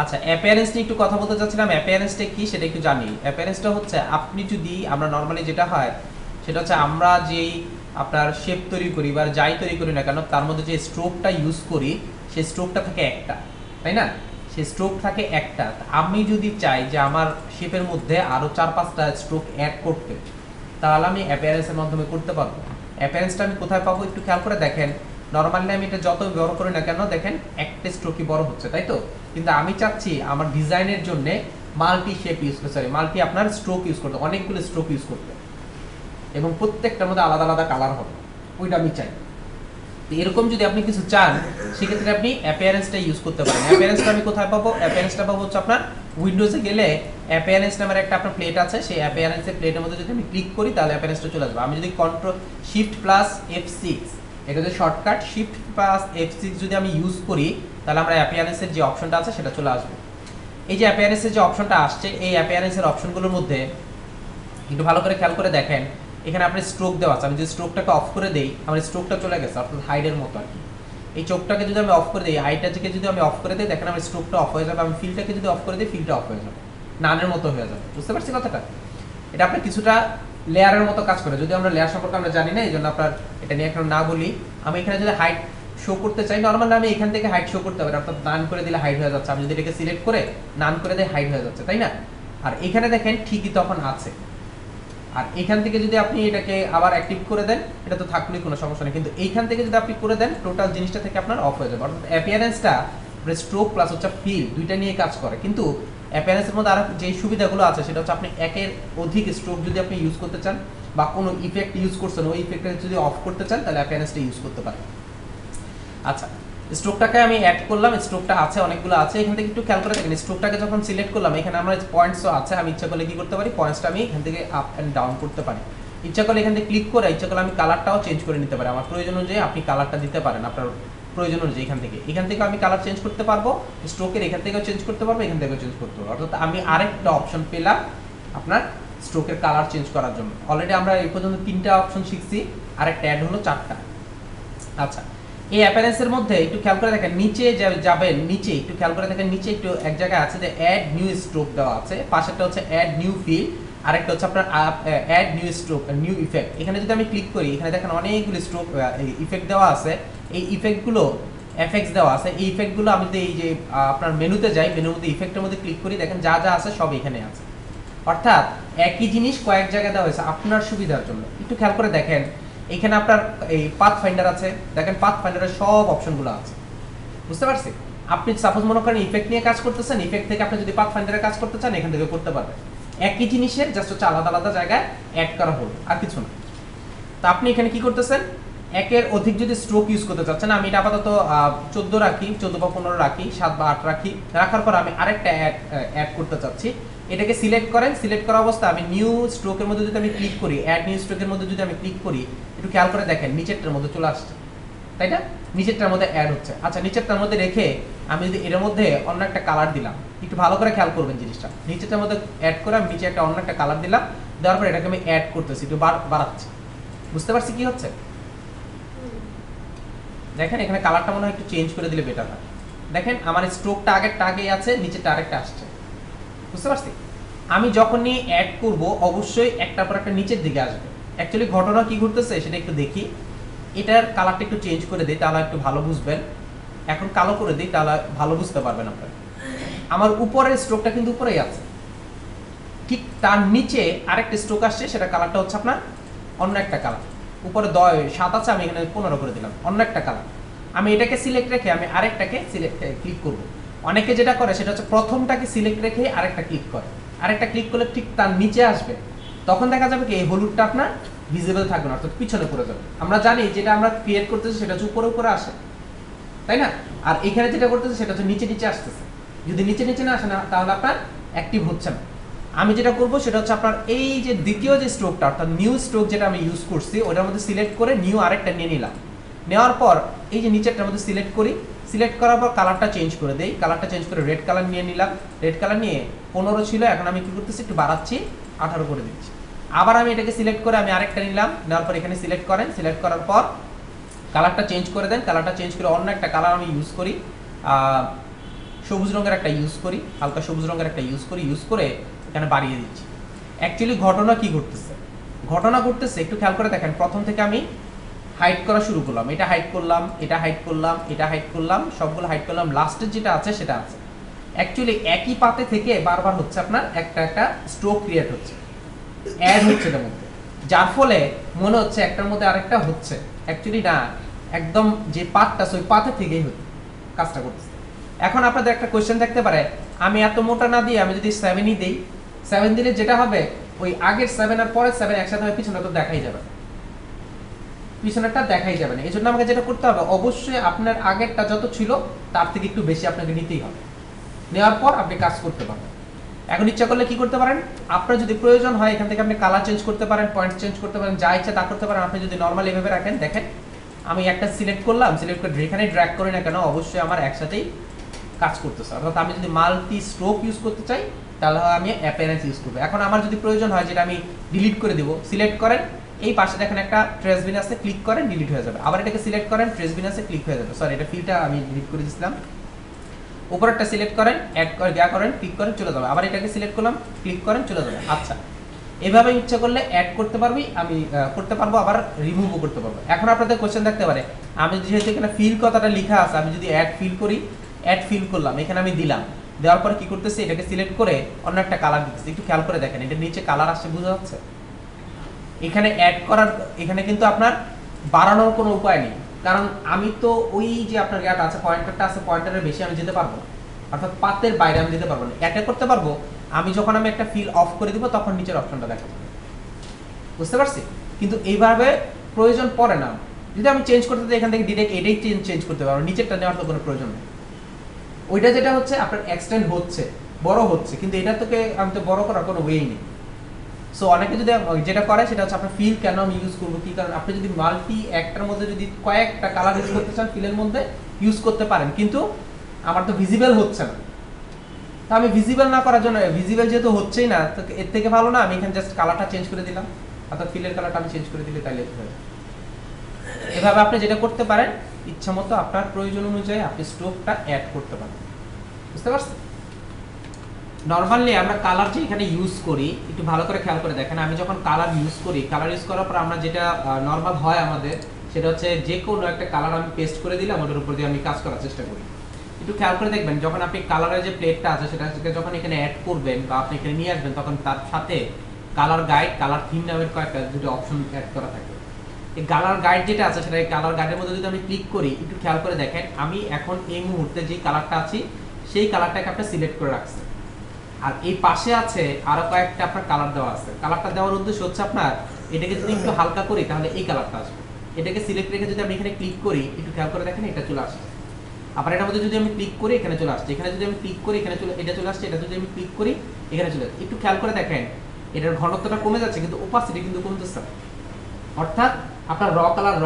আচ্ছা, অ্যাপিয়ারেন্স নিয়ে একটু কথা বলতে চাচ্ছিলাম। অ্যাপিয়ারেন্সটা কি সেটা একটু জানি। অ্যাপিয়ারেন্সটা হচ্ছে আপনি যদি আমরা নর্মালি যেটা হয় সেটা হচ্ছে আমরা যেই আপনার শেপ তৈরি করি বা যাই তৈরি করি না কেন তার মধ্যে যে স্ট্রোকটা ইউজ করি সেই স্ট্রোকটা থাকে একটা, তাই না? সেই স্ট্রোক থাকে একটা। আমি যদি চাই যে আমার শেপের মধ্যে আরও 4-5টা স্ট্রোক অ্যাড করতে, তাহলে আমি অ্যাপিয়ারেন্সের মাধ্যমে করতে পারবো। অ্যাপিয়ারেন্সটা আমি কোথায় পাবো একটু খেয়াল করে দেখেন। নর্মালি আমি এটা যত বড় করি না কেন দেখেন একটা স্ট্রোকই বড় হচ্ছে, তাই তো? কিন্তু আমি চাচ্ছি আমার ডিজাইনের জন্য মাল্টি শেপ ইউজ করতে, সরি মাল্টি আপনার স্ট্রোক ইউজ করতে, অনেকগুলো স্ট্রোক ইউজ করতে, এবং প্রত্যেকটার মধ্যে আলাদা আলাদা কালার হবে, ওইটা আমি চাই। তো এরকম যদি আপনি কিছু চান সেক্ষেত্রে আপনি অ্যাপিয়ারেন্সটা ইউজ করতে পারেন। অ্যাপিয়ারেন্সটা আমি কোথায় পাবো? অ্যাপিয়ারেন্সটা পাবো হচ্ছে আপনার উইন্ডোজে গেলে অ্যাপিয়ারেন্স নামের একটা আপনার প্লেট আছে, সেই অ্যাপিয়ারেন্সের প্লেটের মধ্যে যদি আমি ক্লিক করি তাহলে অ্যাপিয়ারেন্সটা চলে আসবে। আমি যদি কন্ট্রোল শিফট প্লাস F6, এটা যে শর্টকাট শিফট প্লাস F6 যদি আমি ইউজ করি তাহলে আমরা অ্যাপিয়ারেন্সের যে অপশনটা আছে সেটা চলে আসবে। এই যে অ্যাপিয়ারেন্সের যে অপশনটা আসছে, এই অ্যাপিয়ারেন্সের অপশনগুলোর মধ্যে একটু ভালো করে খেয়াল করে দেখেন, এখানে আপনি স্ট্রোক দেওয়া আছে। আমি যদি স্ট্রোকটাকে অফ করে দেই আমার স্ট্রোকটা চলে গেছে, অর্থাৎ হাইডের মতো আর কি। এই চোখটাকে যদি আমি অফ করে দিই, হাইটাকে যদি আমি অফ করে দিই, দেখেন আমার স্ট্রোকটা অফ হয়ে যাবে। আমি ফিলটাকে যদি অফ করে দিই ফিলটা অফ হয়ে যাবে, নানের মতো হয়ে যাবে। বুঝতে পারছি কথাটা? এটা আপনি কিছুটা লেয়ারের মতো কাজ করে, যদি আমরা লেয়ার সম্পর্কে আমরা জানি না এই জন্য আপনার এটা নিয়ে এখন না বলি। আমি এখানে যদি হাইট শো করতে চাই, নর্মালি আমি এখান থেকে হাইট শো করতে পারি, অর্থাৎ নান করে দিলে হাইট হয়ে যাচ্ছে। আমি যদি এটাকে সিলেক্ট করে নান করে দিই হাইট হয়ে যাচ্ছে, তাই না? আর এখানে দেখেন ঠিকই তখন আছে। আর এখান থেকে যদি আপনি এটাকে আবার অ্যাক্টিভ করে দেন, এটা তো থাকলেই কোনো সমস্যা নেই, কিন্তু এইখান থেকে যদি আপনি করে দেন টোটাল জিনিসটা থেকে আপনার অফ হয়ে যাবে। অর্থাৎ অ্যাপিয়ারেন্সটা স্ট্রোক প্লাস হচ্ছে ফিল দুইটা নিয়ে কাজ করে। কিন্তু অ্যাপিয়ারেন্সের মধ্যে আর যে সুবিধাগুলো আছে সেটা হচ্ছে আপনি একের অধিক স্ট্রোক যদি আপনি ইউজ করতে চান বা কোনো ইফেক্ট ইউজ করছেন ওই ইফেক্টটা যদি অফ করতে চান তাহলে অ্যাপিয়ারেন্সটা ইউজ করতে পারেন। আচ্ছা, স্ট্রোকটাকে আমি অ্যাড করলাম, স্ট্রোকটা আছে অনেকগুলো আছে। এখান থেকে একটু খেয়াল করে দেখেন, স্ট্রোকটাকে যখন সিলেক্ট করলাম এখানে আমার পয়েন্টসও আছে। আমি ইচ্ছা করলে কি করতে পারি, পয়েন্টসটা আমি এখান থেকে আপ অ্যান্ড ডাউন করতে পারি। ইচ্ছা করলে এখান থেকে ক্লিক করে ইচ্ছা করলে আমি কালারটাও চেঞ্জ করে নিতে পারি। আমার প্রয়োজন অনুযায়ী আপনি কালারটা দিতে পারেন আপনার প্রয়োজন অনুযায়ী। এখান থেকে আমি কালার চেঞ্জ করতে পারবো, স্ট্রোকের এখান থেকেও চেঞ্জ করতে পারবো, এখান থেকেও চেঞ্জ করতে পারবো। অর্থাৎ আমি আরেকটা অপশন পেলাম আপনার স্ট্রোকের কালার চেঞ্জ করার জন্য। অলরেডি আমরা এই পর্যন্ত 3টা অপশন শিখছি, আরেকটা অ্যাড হলো 4টা। আচ্ছা, এই অ্যাপিয়ারেন্সের মধ্যে একটু খেয়াল করে দেখেন, নিচে যাবেন, নিচে একটু খেয়াল করে দেখেন, নিচে একটু এক জায়গায় আছে যে অ্যাড নিউ স্ট্রোক দেওয়া আছে, পাশেরটা হচ্ছে অ্যাড নিউ ফিল, আরেকটা হচ্ছে আপনার add new stroke new effect. এখানে যদি আমি ক্লিক করি এখানে দেখেন অনেকগুলো স্ট্রোক ইফেক্ট দেওয়া আছে। এই ইফেক্টগুলো এফএক্স দেওয়া আছে। এই ইফেক্টগুলো আমি যদি এই যে আপনার মেনুতে যাই, মেনুর মধ্যে ইফেক্টের মধ্যে ক্লিক করি, দেখেন যা যা আছে সব এখানে আছে। অর্থাৎ একই জিনিস কয়েক জায়গায় দেওয়া হয়েছে আপনার সুবিধার জন্য। একটু খেয়াল করে দেখেন, এখানে আপনার এই পাথ ফাইন্ডার আছে, দেখেন পাথ ফাইন্ডারের সব অপশনগুলো আছে। বুঝতে পারছি? আপনি সাপোজ মনে করেন ইফেক্ট নিয়ে কাজ করতেছেন, ইফেক্ট থেকে আপনি যদি পাথ ফাইন্ডারে কাজ করতে চান এখান থেকে করতে পারবেন। একই জিনিসের জাস্ট হচ্ছে আলাদা আলাদা জায়গায় অ্যাড করা হলো, আর কিছু না। তো আপনি এখানে কি করতেছেন, একের অধিক যদি স্ট্রোক ইউজ করতে চাচ্ছেন, আমি এটা আপাতত 14 রাখি, 14 বা 15 রাখি, 7 বা 8 রাখি। রাখার পর আমি আরেকটা অ্যাড করতে চাচ্ছি, এটাকে সিলেক্ট করেন। সিলেক্ট করা অবস্থা আমি নিউ স্ট্রোকের মধ্যে যদি আমি ক্লিক করি, অ্যাড নিউ স্ট্রোকের মধ্যে যদি আমি ক্লিক করি, একটু খেয়াল করে দেখেন নিচেরটার মধ্যে চলে আসছে, তাই না? নিচেরটার মধ্যে অ্যাড হচ্ছে। আচ্ছা, নিচেরটার মধ্যে রেখে আমি যদি এর মধ্যে অন্য একটা কালার দিলাম, একটু ভালো করে খেয়াল করবেন জিনিসটা, নিচেরটার মধ্যে অ্যাড করে আমি নিচে একটা অন্য একটা কালার দিলাম, দেওয়ার পর এটাকে আমি অ্যাড করতেছি, একটু বাড়াচ্ছি। বুঝতে পারছি কি হচ্ছে? দেখেন এখানে কালারটা মনে হয় একটু চেঞ্জ করে দিলে বেটার হয়। দেখেন আমার স্ট্রোকটা আগেরটা আগেই আছে, নিচেরটা আরেকটা আসছে। বুঝতে পারছি? আমি যখনই অ্যাড করব অবশ্যই একটার পর একটা নিচের দিকে আসবে। অ্যাকচুয়ালি ঘটনা কি ঘটতেছে সেটা একটু দেখি। এটার কালারটা একটু চেঞ্জ করে দিই তাহলে একটু ভালো বুঝবেন। এখন কালো করে দিই তাহলে ভালো বুঝতে পারবেন আপনারা। আমার উপরের স্ট্রোকটা কিন্তু উপরেই আছে, ঠিক তার নিচে আরেকটা স্ট্রোক আসছে, সেটা কালারটা হচ্ছে আপনার অন্য একটা কালার। উপরে 7 আছে, আমি এখানে 15 করে দিলাম, অন্য একটা কালার। আমি এটাকে সিলেক্ট রেখে আমি আরেকটাকে ক্লিক করব। অনেকে যেটা করে সেটা হচ্ছে প্রথমটাকে সিলেক্ট রেখে আরেকটা ক্লিক করে, আরেকটা ক্লিক করলে ঠিক তার নিচে আসবে, তখন দেখা যাবে কি এই হলুদটা আপনার ভিজিবল থাকবে না, অর্থাৎ পিছনে পড়ে যাবে। আমরা জানি যেটা আমরা ক্রিয়েট করতেছি সেটা হচ্ছে উপরে উপরে আসে, তাই না? আর এখানে যেটা করতেছে সেটা হচ্ছে নিচে নিচে আসতেছে। যদি নিচে নিচে না আসে না তাহলে আপনার অ্যাক্টিভ হচ্ছে না। আমি যেটা করব সেটা হচ্ছে আপনার এই যে দ্বিতীয় যে স্ট্রোকটা অর্থাৎ নিউ স্ট্রোক যেটা আমি ইউজ করছি ওটার মধ্যে সিলেক্ট করে নিউ আরেকটা নিয়ে নিলাম। নেওয়ার পর এই যে নিচেরটার মধ্যে সিলেক্ট করি, সিলেক্ট করার পর কালারটা চেঞ্জ করে দেই, কালারটা চেঞ্জ করে রেড কালার নিয়ে নিলাম। রেড কালার নিয়ে 15 ছিল, এখন আমি কি করতেছি একটু বাড়াচ্ছি, 18 করে দিচ্ছি। আবার আমি এটাকে সিলেক্ট করে আমি আরেকটা নিলাম, নেওয়ার পর এখানে সিলেক্ট করেন, সিলেক্ট করার পর কালারটা চেঞ্জ করে দেন, কালারটা চেঞ্জ করে অন্য একটা কালার আমি ইউজ করি সবুজ রঙের একটা ইউজ করি, হালকা সবুজ রঙের একটা ইউজ করে এখানে বাড়িয়ে দিচ্ছি। অ্যাকচুয়ালি ঘটনা কি ঘটতেছে, ঘটনা ঘটতেছে একটু খেয়াল করে দেখেন। প্রথম থেকে আমি হাইড করা শুরু করলাম, এটা হাইড করলাম, এটা হাইড করলাম, এটা হাইড করলাম, সবগুলো হাইড করলাম, লাস্টের যেটা আছে সেটা আছে। অ্যাকচুয়ালি একই পাতে থেকে বারবার হচ্ছে আপনার একটা একটা স্ট্রোক ক্রিয়েট হচ্ছে, অ্যাড হচ্ছে এর মধ্যে, যার ফলে মনে হচ্ছে একটার মধ্যে আরেকটা হচ্ছে। অ্যাকচুয়ালি না, একদম যে পাতটা ওই পাতে থেকেই হচ্ছে কাজটা করতেছে। এখন আপনাদের একটা কোয়েশ্চেন থাকতে পারে, আমি এত মোটা না দিয়ে আমি যদি 7ই দিই, 7 দিলে যেটা হবে ওই আগের 7 আর পরের 7 একসাথে হবে, পিছনে তো দেখাই যাবে, পিছনেরটা দেখাই যাবে না। এই জন্য আমাকে যেটা করতে হবে, অবশ্যই আপনার আগেরটা যত ছিল তার থেকে একটু বেশি আপনাকে নিতেই হবে, নেওয়ার পর আপনি কাজ করতে পারবেন। এখন ইচ্ছা করলে কি করতে পারেন, আপনার যদি প্রয়োজন হয় এখান থেকে আপনি কালার চেঞ্জ করতে পারেন, পয়েন্ট চেঞ্জ করতে পারেন, যা ইচ্ছা তা করতে পারেন। আপনি যদি নর্মাল এভাবে রাখেন, দেখেন আমি একটা সিলেক্ট করলাম, সিলেক্ট করে যেখানে ড্র্যাগ করি না কেন অবশ্যই আমার একসাথেই কাজ করতেছে। অর্থাৎ আমি যদি মাল্টি স্ট্রোক ইউজ করতে চাই তাহলে আমি অ্যাপিয়ারেন্স ইউজ করবো। এখন আমার যদি প্রয়োজন হয় যেটা আমি ডিলিট করে দেবো, সিলেক্ট করেন, এই পাশে দেখেন একটা ট্রেস বিন আছে, ক্লিক করেন, ডিলিট হয়ে যাবে। আবার এটাকে সিলেক্ট করেন, ট্রেস বিন আছে, ক্লিক হয়ে যাবে। সরি, এটা ফিলটা আমি ডিলিট করে দিয়েছিলাম। উপরেরটা সিলেক্ট করেন, অ্যাড করে গিয়া করেন, ক্লিক করেন, চলে যাবে। আবার এটাকে সিলেক্ট করলাম, ক্লিক করেন, চলে যাবে। আচ্ছা, এভাবে ইচ্ছা করলে অ্যাড করতে পারবি, আমি করতে পারবো, আবার রিমুভও করতে পারবো। এখন আপনাদের কোশ্চেন থাকতে পারে, আমি যেহেতু এখানে ফিল কথাটা লেখা আছে, আমি যদি অ্যাড ফিল করি, অ্যাড ফিল করলাম, এখানে আমি দিলাম, দেওয়ার পরে কি করতেছি, এটাকে সিলেক্ট করে অন্য একটা কালার দিতেছি। একটু খেয়াল করে দেখেন, এটার নিচে কালার আসছে, বোঝা যাচ্ছে? এখানে অ্যাড করার, এখানে কিন্তু আপনার বাড়ানোর কোনো উপায় নেই, কারণ আমি তো ওই যে আপনার ইয়াটা আছে, পয়েন্টারটা আছে, পয়েন্টারের বেশি আমি যেতে পারবো না, অর্থাৎ পাতের বাইরে আমি যেতে পারবো না। অ্যাড করতে পারবো আমি যখন আমি একটা ফিল অফ করে দিব, তখন নিচের অপশনটা দেখা যাবে, বুঝতে পারছি? কিন্তু এইভাবে প্রয়োজন পড়ে না। যদি আমি চেঞ্জ করতে চাই, এখান থেকে ডিরেক্ট এটাই চেঞ্জ করতে পারবো, নিচেরটা নেওয়ার তো কোনো প্রয়োজন নেই। ওইটা যেটা হচ্ছে আপনার এক্সটেন্ড হচ্ছে, বড় হচ্ছে, কিন্তু এটা তোকে আমি তো বড় করার কোনো ওয়েই নেই। সো অনেকে যদি যেটা করে সেটা হচ্ছে আপনার ফিল কেন আমি ইউজ করবো, কি কারণ আপনি যদি মাল্টি একটার মধ্যে যদি কয়েকটা কালার ইউজ করতে চান, ফিলের মধ্যে ইউজ করতে পারেন, কিন্তু আমার তো ভিজিবল হচ্ছে না। তো আমি ভিজিবল না করার জন্য, ভিজিবল যেহেতু হচ্ছেই না, তো এর থেকে ভালো না আমি এখানে জাস্ট কালারটা চেঞ্জ করে দিলাম, অর্থাৎ ফিলের কালারটা আমি চেঞ্জ করে দিলে তাইলে হয়ে যাবে। এভাবে আপনি যেটা করতে পারেন, ইচ্ছা মতো আপনার প্রয়োজন অনুযায়ী আপনি স্ট্রোকটা অ্যাড করতে পারেন, বুঝতে পারছেন? নরমালি আমরা কালার যে এখানে ইউজ করি, একটু ভালো করে খেয়াল করে দেখেন, আমি যখন কালার ইউজ করি, কালার ইউজ করার পর আমরা যেটা নরমাল হয় আমাদের, সেটা হচ্ছে যে কোনো একটা কালার আমি পেস্ট করে দিলাম, ওটার উপর দিয়ে আমি কাজ করার চেষ্টা করি। একটু খেয়াল করে দেখবেন, যখন আপনি কালারের যে প্লেটটা আছে সেটা যখন এখানে অ্যাড করবেন বা আপনি এখানে নিয়ে আসবেন, তখন তার সাথে কালার গাইড, কালার থিম নামের কয়েকটা দুটো অপশন অ্যাড করা থাকে। এই কালার গাইড যেটা আছে, সেটা কালার গাইডের মধ্যে যদি আমি ক্লিক করি, একটু খেয়াল করে দেখেন, আমি এখন এই মুহূর্তে যে কালারটা আছি সেই কালারটাকে আপনি সিলেক্ট করে রাখছেন, আর এই পাশে আছে আরো কয়েকটা আপনার কালার দেওয়া আছে। কালারটা দেওয়ার উদ্দেশ্য হচ্ছে আপনার এটাকে যদি একটু হালকা করি তাহলে এই কালারটা আসবে। এটাকে সিলেক্ট রেখে যদি আমি এখানে ক্লিক করি, একটু খেয়াল করে দেখেন, এটা চলে আসছে। আবার এটার মধ্যে যদি আমি ক্লিক করি, এখানে চলে আসছে। এখানে যদি আমি ক্লিক করি, এখানে এটা চলে আসছে। এটা যদি আমি ক্লিক করি, এখানে চলে আসছে। একটু খেয়াল করে দেখেন, এটার ঘনত্বটা কমে যাচ্ছে, কিন্তু ওপাসিটি কিন্তু কমতেছে না। অর্থাৎ আপনার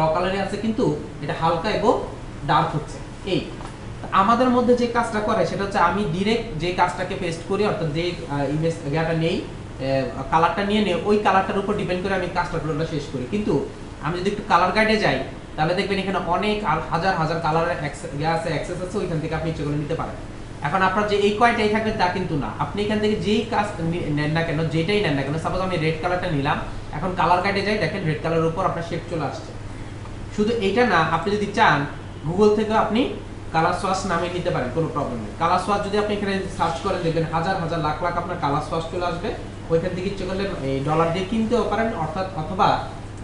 র কালারে আছে, কিন্তু এটা হালকা এবং ডার্ক হচ্ছে। এই আমাদের মধ্যে যে কাজটা করে সেটা হচ্ছে আমি ডিরেক্ট যে কাজটাকে পেস্ট করি, অর্থাৎ যে ইমেজ ইয়াটা নেই, কালারটা নিয়ে ওই কালারটার উপর ডিপেন্ড করে আমি কাজটা পুরোটা শেষ করি। কিন্তু আমি যদি একটু কালার গাইডে যাই, তাহলে দেখবেন এখানে অনেক হাজার হাজার কালারের অ্যাক্সেস আছে, ওইখান থেকে আপনি ইচ্ছে করে নিতে পারেন। এখন আপনার যে এই কয়টাই থাকবে তা কিন্তু না, আপনি এখান থেকে যেই কাজ নেন না কেন, যেটাই নেন না কেন, সাপোজ আমি রেড কালারটা নিলাম, এখন কালার গাইডে যাই, দেখেন রেড কালারের উপর আপনার শেপ চলে আসছে। শুধু এইটা না, আপনি যদি চান গুগল থেকে আপনি কালার সোয়াচ নামে নিতে পারেন, কোনো প্রবলেম নেই। কালার সোয়াচ যদি আপনি এখানে সার্চ করেন, দেখবেন হাজার হাজার লাখ লাখ আপনার কালার সোয়াচ চলে আসবে। ওইখান থেকে ইচ্ছে করলে এই ডলার দিয়ে কিনতেও পারেন, অর্থাৎ অথবা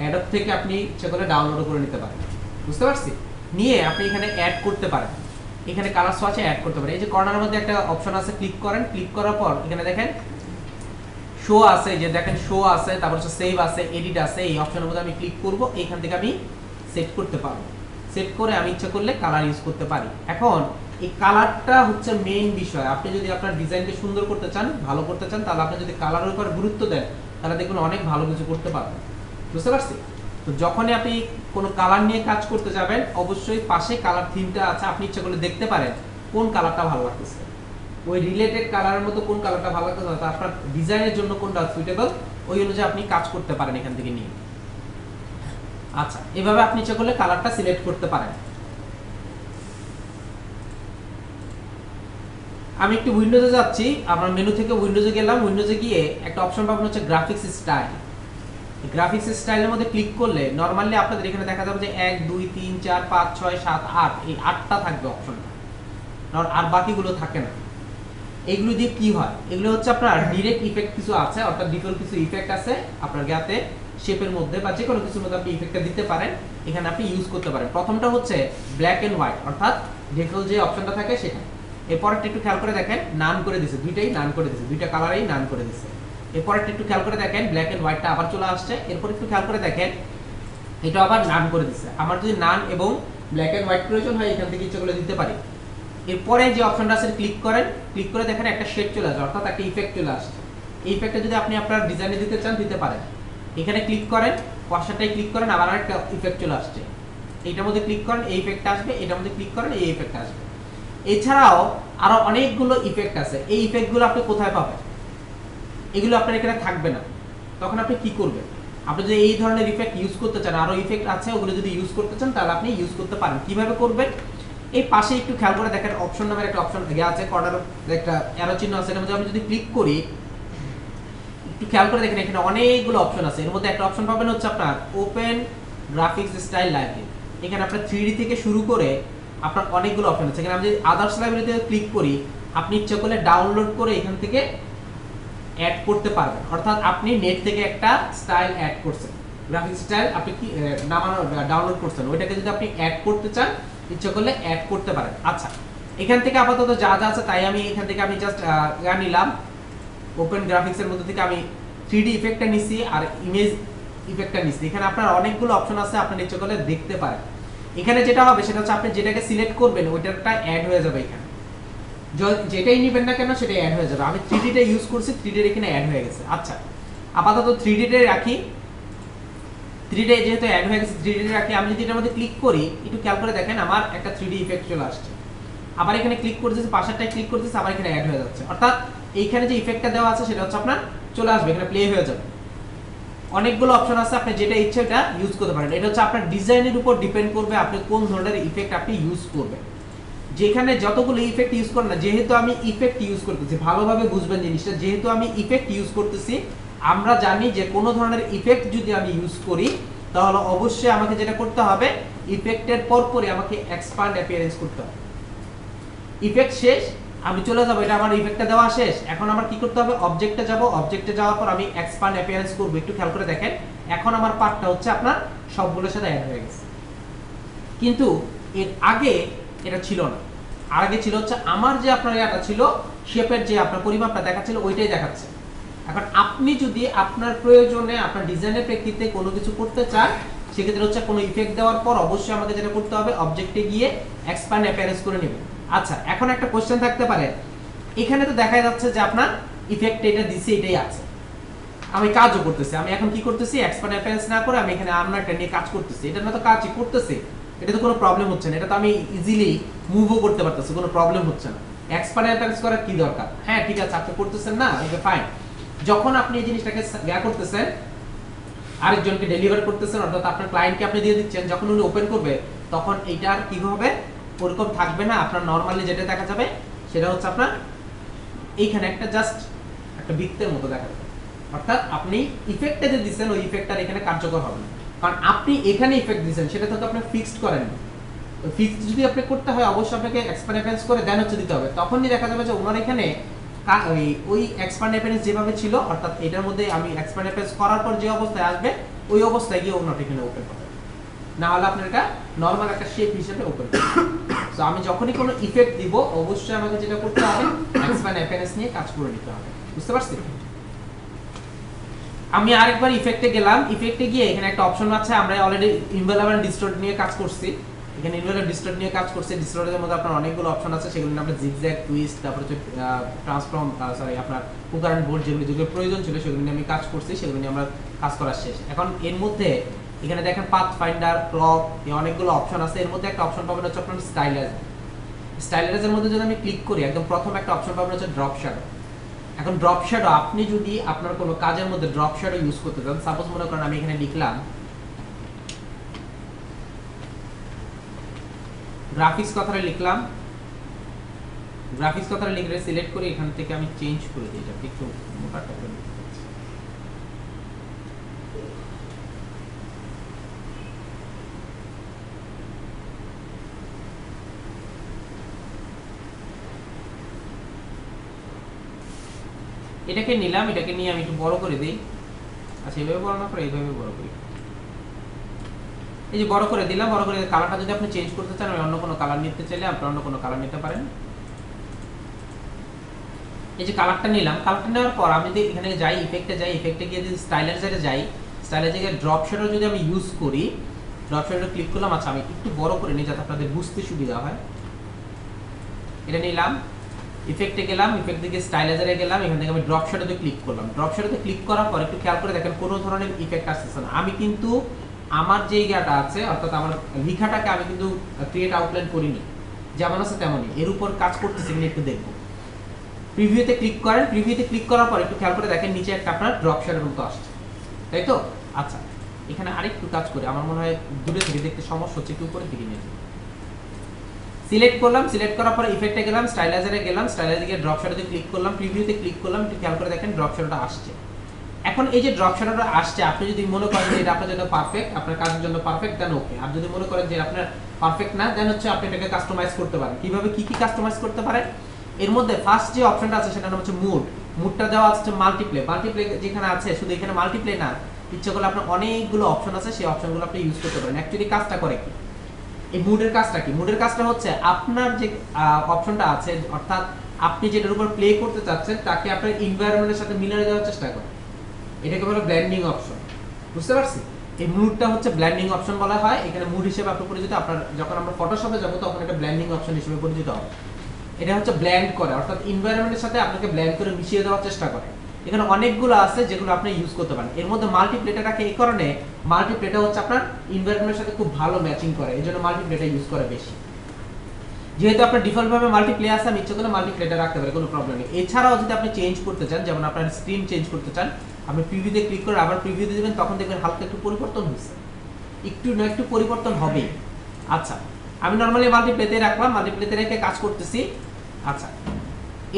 অ্যাডব থেকে আপনি ইচ্ছে করলে ডাউনলোড করে নিতে পারেন, বুঝতে পারছি? নিয়ে আপনি এখানে অ্যাড করতে পারেন, এখানে কালার সোয়াচে অ্যাড করতে পারেন। এই যে কর্নারের মধ্যে একটা অপশন আছে, ক্লিক করেন, ক্লিক করার পর এখানে দেখেন শো আছে, যে দেখেন শো আছে, তারপর হচ্ছে সেভ আছে, এডিট আছে। এই অপশনের মধ্যে আমি ক্লিক করব, এইখান থেকে আমি সেট করতে পারবো। সেট করে আমি ইচ্ছা করলে কালার ইউজ করতে পারি। এখন এই কালারটা হচ্ছে মেইন বিষয়। আপনি যদি আপনার ডিজাইনকে সুন্দর করতে চান, ভালো করতে চান, তাহলে আপনি যদি কালারের উপর গুরুত্ব দেন, তাহলে দেখবেন অনেক ভালো কিছু করতে পারবেন, বুঝতে পারছি? তো যখনই আপনি কোনো কালার নিয়ে কাজ করতে যাবেন, অবশ্যই পাশে কালার থিমটা আছে, আপনি ইচ্ছা করলে দেখতে পারেন কোন কালারটা ভালো লাগতেছে, ওই রিলেটেড কালারের মতো কোন কালারটা ভালো লাগতেছে, আপনার ডিজাইনের জন্য কোনটা সুইটেবল, ওই অনুযায়ী আপনি কাজ করতে পারেন এখান থেকে নিয়ে। আচ্ছা, এভাবে আপনি ইচ্ছা করলে কালারটা সিলেক্ট করতে পারেন। আমি একটু উইন্ডোজে যাচ্ছি, আমরা মেনু থেকে উইন্ডোজে গেলাম, উইন্ডোজে গিয়ে একটা অপশন পাবেন হচ্ছে গ্রাফিক্স স্টাইল। গ্রাফিক্স স্টাইলের মধ্যে ক্লিক করলে নরমালি আপনাদের এখানে দেখা যাবে যে 1 2 3 4 5 6 7 8 এই 8টা থাকবে অপশনটা, আর বাকিগুলো থাকে না। এগুলো দিয়ে কি হয়, এগুলো হচ্ছে আপনার ডাইরেক্ট ইফেক্ট কিছু আছে, অর্থাৎ ডিফল্ট কিছু ইফেক্ট আছে আপনার গাতে শেপের মধ্যে বা যে কোনো কিছুর মধ্যে আপনি ইফেক্টটা দিতে পারেন, এখানে আপনি ইউজ করতে পারেন। প্রথমটা হচ্ছে ব্ল্যাক এন্ড হোয়াইট, অর্থাৎ ডিফল্ট যে অপশনটা থাকে সেটা। এরপরটা একটু খেয়াল করে দেখেন নান করে দিয়েছে, দুইটাই নান করে দিয়েছে, দুইটা কালারেই নান করে দিয়েছে। এরপরটা একটু খেয়াল করে দেখেন ব্ল্যাক এন্ড হোয়াইটটা আবার চলে আসছে। এরপর একটু খেয়াল করে দেখেন এটা আবার নান করে দিয়েছে। আমার যদি নান এবং ব্ল্যাক এন্ড হোয়াইট প্রয়োজন হয় এখান থেকে ইচ্ছা করে দিতে পারি। এরপরে যে অপশনটা আছে ক্লিক করেন, ক্লিক করে দেখেন একটা শেড চলে আসে, অর্থাৎ একটা ইফেক্ট চলে আসছে। এই ইফেক্টটা যদি আপনি আপনার ডিজাইনে দিতে চান দিতে পারেন। এখানে ক্লিক করেন, পাশেরটায় ক্লিক করেন, আবার আরেকটা ইফেক্ট চলে আসছে। এইটার মধ্যে ক্লিক করেন, এই ইফেক্টটা আসবে, এটার মধ্যে ক্লিক করেন, এই ইফেক্টটা আসবে। এছাড়াও আরো অনেকগুলো ইফেক্ট আছে, এই ইফেক্টগুলো আপনি কোথায় পাবেন? এগুলো আপনার এখানে থাকবে না। তখন আপনি কি করবেন? আপনি যদি এই ধরনের ইফেক্ট ইউজ করতে চান, আরো ইফেক্ট আছে, ওগুলো যদি ইউজ করতে চান তাহলে আপনি ইউজ করতে পারেন। কিভাবে করবেন? এই পাশে একটু খেয়াল করে দেখেন অপশন নামের একটা অপশন আছে, কর্নার একটা অ্যারো চিহ্ন আছে, এর মধ্যে আমি যদি ক্লিক করি, একটু খেয়াল করে দেখেন এখানে অনেকগুলো অপশন আছে। এর মধ্যে একটা অপশন পাবেন হচ্ছে আপনার ওপেন গ্রাফিক্স স্টাইল লাইব্রেরি। এখানে আপনার 3D থেকে শুরু করে আপনার অনেকগুলো অপশন আছে। এখানে আমি যদি আদার্স লাইব্রেরিতে ক্লিক করি, আপনি ইচ্ছা করলে ডাউনলোড করে এখান থেকে অ্যাড করতে পারবেন। অর্থাৎ আপনি নেট থেকে একটা স্টাইল অ্যাড করছেন, গ্রাফিক্স স্টাইল আপনি কি নামানো ডাউনলোড করছেন, ওইটাকে যদি আপনি অ্যাড করতে চান ইচ্ছা করলে অ্যাড করতে পারেন। আচ্ছা, এখান থেকে আপাতত যা যা আছে তাই আমি এখান থেকে আমি জাস্ট নিলাম। ওপেন গ্রাফিক্স এর মধ্যে থেকে আমি 3D ইফেক্টটা নিছি আর ইমেজ ইফেক্টটা নিছি। এখানে আপনার অনেকগুলো অপশন আছে, আপনি ইচ্ছা করলে দেখতে পারেন। এখানে যেটা হবে সেটা হচ্ছে আপনি যেটাকে সিলেক্ট করবেন ওইটাটা অ্যাড হয়ে যাবে। এখানে যেটাই নিবেন না কেন সেটা অ্যাড হয়ে যাবে। আমি 3D টা ইউজ করছি, 3D এখানে অ্যাড হয়ে গেছে। আচ্ছা, আপাতত 3D টা রাখি। 3D যেহেতু অ্যাড হয়ে গেছে 3D রাখি। আমি যদি এটার মধ্যে ক্লিক করি, একটু খেয়াল করে দেখেন আমার একটা 3D ইফেক্ট চলে আসছে। আবার এখানে ক্লিক করতেছি, পাশেরটায় ক্লিক করতেছি, আবার এখানে অ্যাড হয়ে যাচ্ছে। অর্থাৎ এইখানে যে ইফেক্টটা দেওয়া আছে সেটা হচ্ছে আপনার চলে আসবে, এখানে প্লে হয়ে যাবে। অনেকগুলো অপশন আছে, আপনি যেটা ইচ্ছে এটা ইউজ করতে পারেন। এটা হচ্ছে আপনার ডিজাইনের উপর ডিপেন্ড করবে আপনি কোন ধরনের ইফেক্ট আপনি ইউজ করবেন। যেখানে যতগুলো ইফেক্ট ইউজ করেন না, যেহেতু আমি ইফেক্ট ইউজ করতেছি, ভালোভাবে বুঝবেন জিনিসটা, যেহেতু আমি ইফেক্ট ইউজ করতেছি, আমরা জানি যে কোনো ধরনের ইফেক্ট যদি আমি ইউজ করি তাহলে অবশ্যই আমাকে যেটা করতে হবে, ইফেক্টের পরপরই আমাকে এক্সপ্যান্ড অ্যাপিয়ারেন্স করতে হবে। ইফেক্ট শেষ, আমি চলে যাব, এটা আমার ইফেক্টটা দেওয়া শেষ। এখন আমার কি করতে হবে? অবজেক্টে যাব, অবজেক্টে যাওয়ার পর আমি এক্সপ্যান্ড অ্যাপিয়ারেন্স করব। একটু খেয়াল করে দেখেন এখন আমার পার্টটা হচ্ছে আপনার সবগুলোর সাথে অ্যাড হয়ে গেছে। কিন্তু এর আগে এটা ছিল না। আর আগে ছিল হচ্ছে আমার যে আপনার এটা ছিল শেপের যে আপনার পরিমাপটা দেখাচ্ছিল ওইটাই দেখাচ্ছে। এখন আপনি যদি আপনার প্রয়োজনে আপনার ডিজাইনের প্রেক্ষিতে কোনো কিছু করতে চান, সেক্ষেত্রে হচ্ছে কোনো ইফেক্ট দেওয়ার পর অবশ্যই আমাকে যেটা করতে হবে, অবজেক্টে গিয়ে এক্সপ্যান্ড অ্যাপিয়ারেন্স করে নেবেন। আচ্ছা, এখন একটা কোশ্চেন থাকতে পারে, এখানে তো দেখা যাচ্ছে যে আপনার ইফেক্ট এটা দিছে, এটাই আছে, আমি কাজও করতেছি। আমি এখন কি করতেছি? এক্সপ্যান্ড অ্যাপিয়ারেন্স না করে আমি এখানে আর্নারটা নিয়ে কাজ করতেছি। এটা না তো কাজই করতেছি, এটা তো কোনো প্রবলেম হচ্ছে না, এটা তো আমি ইজিলি মুভও করতে পারতেছি, কোনো প্রবলেম হচ্ছে না। এক্সপ্যান্ড অ্যাপিয়ারেন্স করার কি দরকার? হ্যাঁ ঠিক আছে, আপনি করতেছেন না, ওকে ফাইন। যখন আপনি এই জিনিসটাকে করতেছেন, আরেকজনকে ডেলিভার করতেছেন, অর্থাৎ আপনার ক্লায়েন্টকে আপনি দিয়ে দিচ্ছেন, যখন উনি ওপেন করবে তখন এইটার কি হবে? ওরকম থাকবে না। আপনার নরমালি যেটা দেখা যাবে সেটা হচ্ছে আপনার এইখানে একটা জাস্ট একটা বৃত্তের মতো দেখা যাবে। অর্থাৎ আপনি ইফেক্টটা যে দিচ্ছেন ওই ইফেক্টটার এখানে কার্যকর হবে না, কারণ আপনি এখানে ইফেক্ট দিচ্ছেন, সেটা তো আপনি ফিক্সড করেন না। তো ফিক্সড যদি আপনি করতে হয় অবশ্যই আপনাকে এক্সপ্যান্ড অ্যাপিয়ারেন্স করে দেন হচ্ছে দিতে হবে। তখনই দেখা যাবে যে ওনার এখানে ওই এক্সপ্যান্ড অ্যাপিয়ারেন্স যেভাবে ছিল, অর্থাৎ এটার মধ্যে আমি এক্সপ্যান্ড অ্যাপিয়ারেন্স করার পর যে অবস্থায় আসবে ওই অবস্থায় গিয়ে ওনার এখানে ওপেন হবে, না হলে আপনার এটা নরমাল একটা শেপ হিসেবে ওপেন হবে। সো আমি যখনই কোনো ইফেক্ট দিব অবশ্যই আমাকে যেটা করতে হবে, এক্সপ্যান্ড অ্যাপিয়ারেন্স নিয়ে কাজ করে নিতে হবে। বুঝতে পারছেন? আমি আরেকবার ইফেক্টে গেলাম। ইফেক্টে গিয়ে এখানে একটা অপশন আছে, আমরা অলরেডি ইনভেলার এন্ড ডিস্টর্ট নিয়ে কাজ করছি। এখানে ইনভেলার ডিস্টর্ট নিয়ে কাজ করছি। ডিস্টর্টের মধ্যে আপনার অনেকগুলো অপশন আছে, সেগুলো নিয়ে আমরা জিগজ্যাগ, টুইস্ট, তারপর হচ্ছে ট্রান্সফর্ম, আপনার কুকার এন্ড বোল্ট, যেগুলো প্রয়োজন ছিল সেগুলো নিয়ে আমি কাজ করছি, সেগুলো নিয়ে আমরা কাজ করা শেষ। এখন এর মধ্যে এখানে দেখেন পাথ ফাইন্ডার, ক্লক, এই অনেকগুলো অপশন আছে। এর মধ্যে একটা অপশন পাবেন হচ্ছে আপনার স্টাইলাইজ। স্টাইলাইজের মধ্যে যদি আমি ক্লিক করি, একদম প্রথম একটা অপশন পাবেন হচ্ছে ড্রপ শ্যাডো। এখন ড্রপ শ্যাডো, আপনি যদি আপনার কোনো কাজের মধ্যে ড্রপ শ্যাডো ইউজ করতে চান, সাপোজ মনে করেন আমি এখানে লিখলাম গ্রাফিক্স, কথাটা লিখলাম, গ্রাফিক্স কথাটা লিখে সিলেক্ট করে এখান থেকে আমি চেঞ্জ করে দিই, এটা একটু মোটাটা করে দিই। এটাকে নিলাম, এটাকে নিয়ে আমি একটু বড় করে দিই। আচ্ছা এইভাবে বড় না করে এইভাবে বড় করি। এই যে বড় করে দিলাম, বড় করে কালারটা যদি আপনি চেঞ্জ করতে চান, অন্য কোনো কালার নিতে চাইলে আপনি অন্য কোনো কালার নিতে পারেন। এই যে কালারটা নিলাম, কালারটা নেওয়ার পর আমি যদি এখানে যাই, ইফেক্টে যাই, ইফেক্টে গিয়ে যদি স্টাইলাইজারে যাই, স্টাইলাইজারে ড্রপ শ্যাডো যদি আমি ইউজ করি, ড্রপ শ্যাডো ক্লিক করলাম। আচ্ছা আমি একটু বড় করে নিই যাতে আপনাদের বুঝতে সুবিধা হয়। এটা নিলাম, ইফেক্টে গেলাম, ইফেক্ট থেকে স্টাইলাইজারে গেলাম, এখান থেকে আমি ড্রপ শ্যাডোতে ক্লিক করলাম। ড্রপ শ্যাডোতে ক্লিক করার পর একটু খেয়াল করে দেখেন কোনো ধরনের ইফেক্ট আসতেছে না। আমি কিন্তু আমার যে জায়গাটা আছে, অর্থাৎ আমার লেখাটাকে আমি কিন্তু ক্রিয়েট আউটলাইন করিনি, যেমন আছে তেমনই, এর উপর কাজ করতেছি কিনা একটু দেখবো। প্রিভিউতে ক্লিক করেন, প্রিভিউতে ক্লিক করার পর একটু খেয়াল করে দেখেন নিচে একটা আপনার ড্রপ শ্যাডোর মতো আসছে, তাই তো? আচ্ছা এখানে আরেকটু কাজ করে, আমার মনে হয় দূরে থেকে দেখতে সমস্যা হচ্ছে, একটু উপরে দিকে নিয়ে যাই। সিলেক্ট করলাম, সিলেক্ট করার পরে ইফেক্টে গেলাম, স্টাইলাইজারে গেলাম, স্টাইলাইজারে গিয়ে ড্রপ শ্যাডোতে ক্লিক করলাম, প্রিভিউতে ক্লিক করলাম, একটু খেয়াল করে দেখেন ড্রপ শ্যাডোটা আসছে। এখন এই যে ড্রপ শ্যাডোটা আসছে, আপনি যদি মনে করেন যে এটা আপনার জন্য পারফেক্ট, আপনার কাজের জন্য পারফেক্ট, দেন ওকে। আর যদি মনে করেন যে আপনার পারফেক্ট না, দেন হচ্ছে আপনি এটাকে কাস্টমাইজ করতে পারেন। কিভাবে কি কি কাস্টমাইজ করতে পারেন? এর মধ্যে ফার্স্ট যে অপশনটা আছে সেটা হচ্ছে মুড। মুডটা দেওয়া আছে মাল্টিপ্লে। মাল্টিপ্লে যেখানে আছে, শুধু এখানে মাল্টিপ্লে না, ইচ্ছা করলে আপনার অনেকগুলো অপশন আছে, সেই অপশনগুলো আপনি ইউজ করতে পারেন। অ্যাকচুয়ালি কাজটা করে কি, এই মুডের কাজটা কি? মুডের কাজটা হচ্ছে আপনার যে অপশনটা আছে, অর্থাৎ আপনি যেটার উপর প্লে করতে চাচ্ছেন তাকে আপনার এনভায়রনমেন্টের সাথে মিলিয়ে দেওয়ার চেষ্টা করেন। এটাকে বলে ব্লেন্ডিং অপশন। বুঝতে পারছি? এই মুডটা হচ্ছে ব্লেন্ডিং অপশন বলা হয়। এখানে মুড হিসেবে আপনি পরিচিত, আপনার যখন আমরা ফটোশপে যাব তখন এটা ব্লেন্ডিং অপশন হিসেবে পরিচিত হবে। এটা হচ্ছে ব্লেন্ড করে, অর্থাৎ এনভায়রনমেন্টের সাথে আপনাকে ব্লেন্ড করে মিশিয়ে দেওয়ার চেষ্টা করে। এখানে অনেকগুলো আছে যেগুলো আপনি ইউজ করতে পারেন। এর মধ্যে মাল্টিপ্লেটাকে এই কারণে, মাল্টিপ্লেটা হচ্ছে আপনার এনভায়রনমেন্টের সাথে খুব ভালো ম্যাচিং করে, এই জন্য মাল্টিপ্লেটা ইউজ করে বেশি। যেহেতু আপনার ডিফল্ট ভাবে মাল্টিপ্লে আছে, আমি ইচ্ছা করলে মাল্টিপ্লেটা রাখতে পারি, কোনো প্রবলেম নেই। এছাড়াও যদি আপনি চেঞ্জ করতে চান, যেমন আপনার স্ক্রিন চেঞ্জ করতে চান, আপনি প্রিভিউতে ক্লিক করে আবার প্রিভিউতে দিবেন, তখন দেখবেন হালকা একটু পরিবর্তন হচ্ছে, একটু না একটু পরিবর্তন হবে। আচ্ছা আমি নরমালি মাল্টিপ্লেতে রাখলাম, মাল্টিপ্লেতে রেখে কাজ করতেছি। আচ্ছা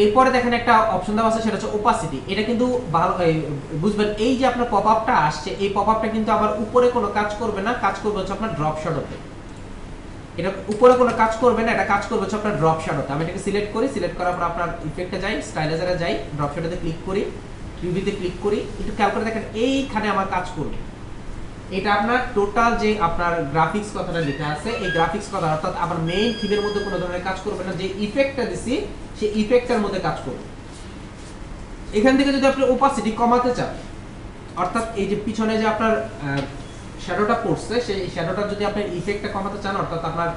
এরপরে দেখেন একটা অপশন দেওয়া আছে, সেটা হচ্ছে ওপাসিটি। এটা কিন্তু ভালো বুঝবেন, এই যে আপনার পপআপটা আসছে, এই পপআপটা কিন্তু আবার উপরে কোনো কাজ করবে না, কাজ করবে হচ্ছে আপনার ড্রপ শ্যাডোতে। এটা উপরে কোনো কাজ করবে না, এটা কাজ করবে হচ্ছে আপনার ড্রপ শ্যাডোতে। আমি এটাকে সিলেক্ট করি, সিলেক্ট করার পর আপনার ইফেক্টে যাই, স্টাইলাইজারে যাই, ড্রপ শ্যাডোতে ক্লিক করি, প্রিভিউতে ক্লিক করি, একটু খেয়াল করে দেখেন এইখানে আমার কাজ করবে। এটা আপনার টোটাল যে আপনার গ্রাফিক্স কথাটা লেখা আছে, এই গ্রাফিক্স কথা অর্থাৎ আমার মেইন থিমের মধ্যে কোনো ধরনের কাজ করবে না, যে ইফেক্টটা দিছি সেই ইফেক্টের মধ্যে কাজ করবে। এখান থেকে যদি আপনি ওপাসিটি কমাতে চান, অর্থাৎ এই যে পিছনে যে আপনার শ্যাডোটা পড়ছে, সেই শ্যাডোটা যদি আপনি ইফেক্টটা কমাতে চান, অর্থাৎ আপনার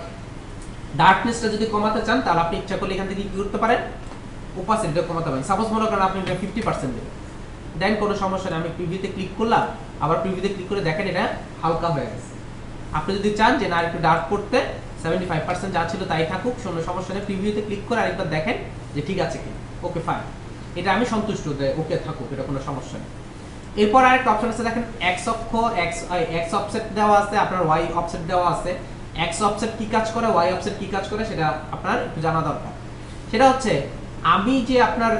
ডার্কনেসটা যদি কমাতে চান, তাহলে আপনি ইচ্ছা করলে এখান থেকে কি করতে পারেন, ওপাসিটিটা কমাতে পারেন। সাপোজ মনে করেন আপনি এটা 50% দেবেন, দেন কোনো সমস্যা নেই। আমি প্রিভিউতে ক্লিক করলাম, আবার প্রিভিউতে ক্লিক করে দেখেন এটা হালকা হয়ে গেছে। আপনি যদি চান যে না একটু ডার্ক করতে, 75% যা ছিল তাই থাকুক, কোনো সমস্যা নেই, প্রিভিউতে ক্লিক করে আরেকবার দেখেন যে ঠিক আছে কি, ওকে ফাইন, এটা আমি সন্তুষ্ট, ওকে থাকুক, এটা কোনো সমস্যা নেই। এরপর আরেকটা অপশন আছে দেখেন, এক্স অক্ষ, এক্স অফসেট দেওয়া আছে, আপনার ওয়াই অফসেট দেওয়া আছে। এক্স অফসেট কি কাজ করে, ওয়াই অফসেট কি কাজ করে, সেটা আপনার একটু জানা দরকার। সেটা হচ্ছে আমি যে আপনার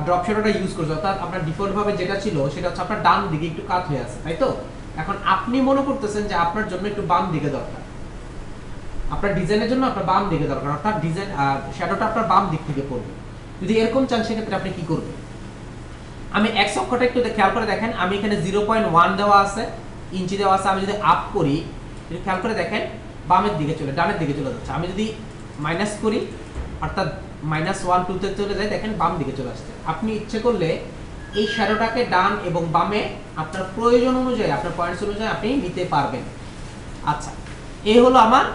ড্রপ শ্যাডোটা ইউজ করছি, অর্থাৎ আপনার ডিফল্ট ভাবে যেটা ছিল সেটা হচ্ছে আপনার ডান দিকে একটু কাত হয়ে আছে, তাই তো? এখন আপনি মনে করতেছেন যে আপনার জন্য একটু বাম দিকে দরকার, আপনার ডিজাইনের জন্য আপনার বাম দিকে দরকার, অর্থাৎ ডিজাইন শ্যাডোটা আপনার বাম দিক থেকে পড়বে। যদি এরকম চান সেক্ষেত্রে আপনি কি করবেন? আমি এক্স অক্ষটা একটু খেয়াল করে দেখেন, আমি এখানে 0.1 দেওয়া আছে, ইঞ্চি দেওয়া আছে। আমি যদি আপ করি, একটু খেয়াল করে দেখেন বামের দিকে চলে, ডানের দিকে চলে যাচ্ছে। আমি যদি মাইনাস করি, অর্থাৎ -1 2 তে চলে যায়, দেখেন বাম দিকে চলে আসছে। আপনি ইচ্ছে করলে এই শ্যাডোটাকে ডান এবং বামে আপনার প্রয়োজন অনুযায়ী, আপনার পয়েন্টস অনুযায়ী আপনি নিতে পারবেন। আচ্ছা এই হলো আমার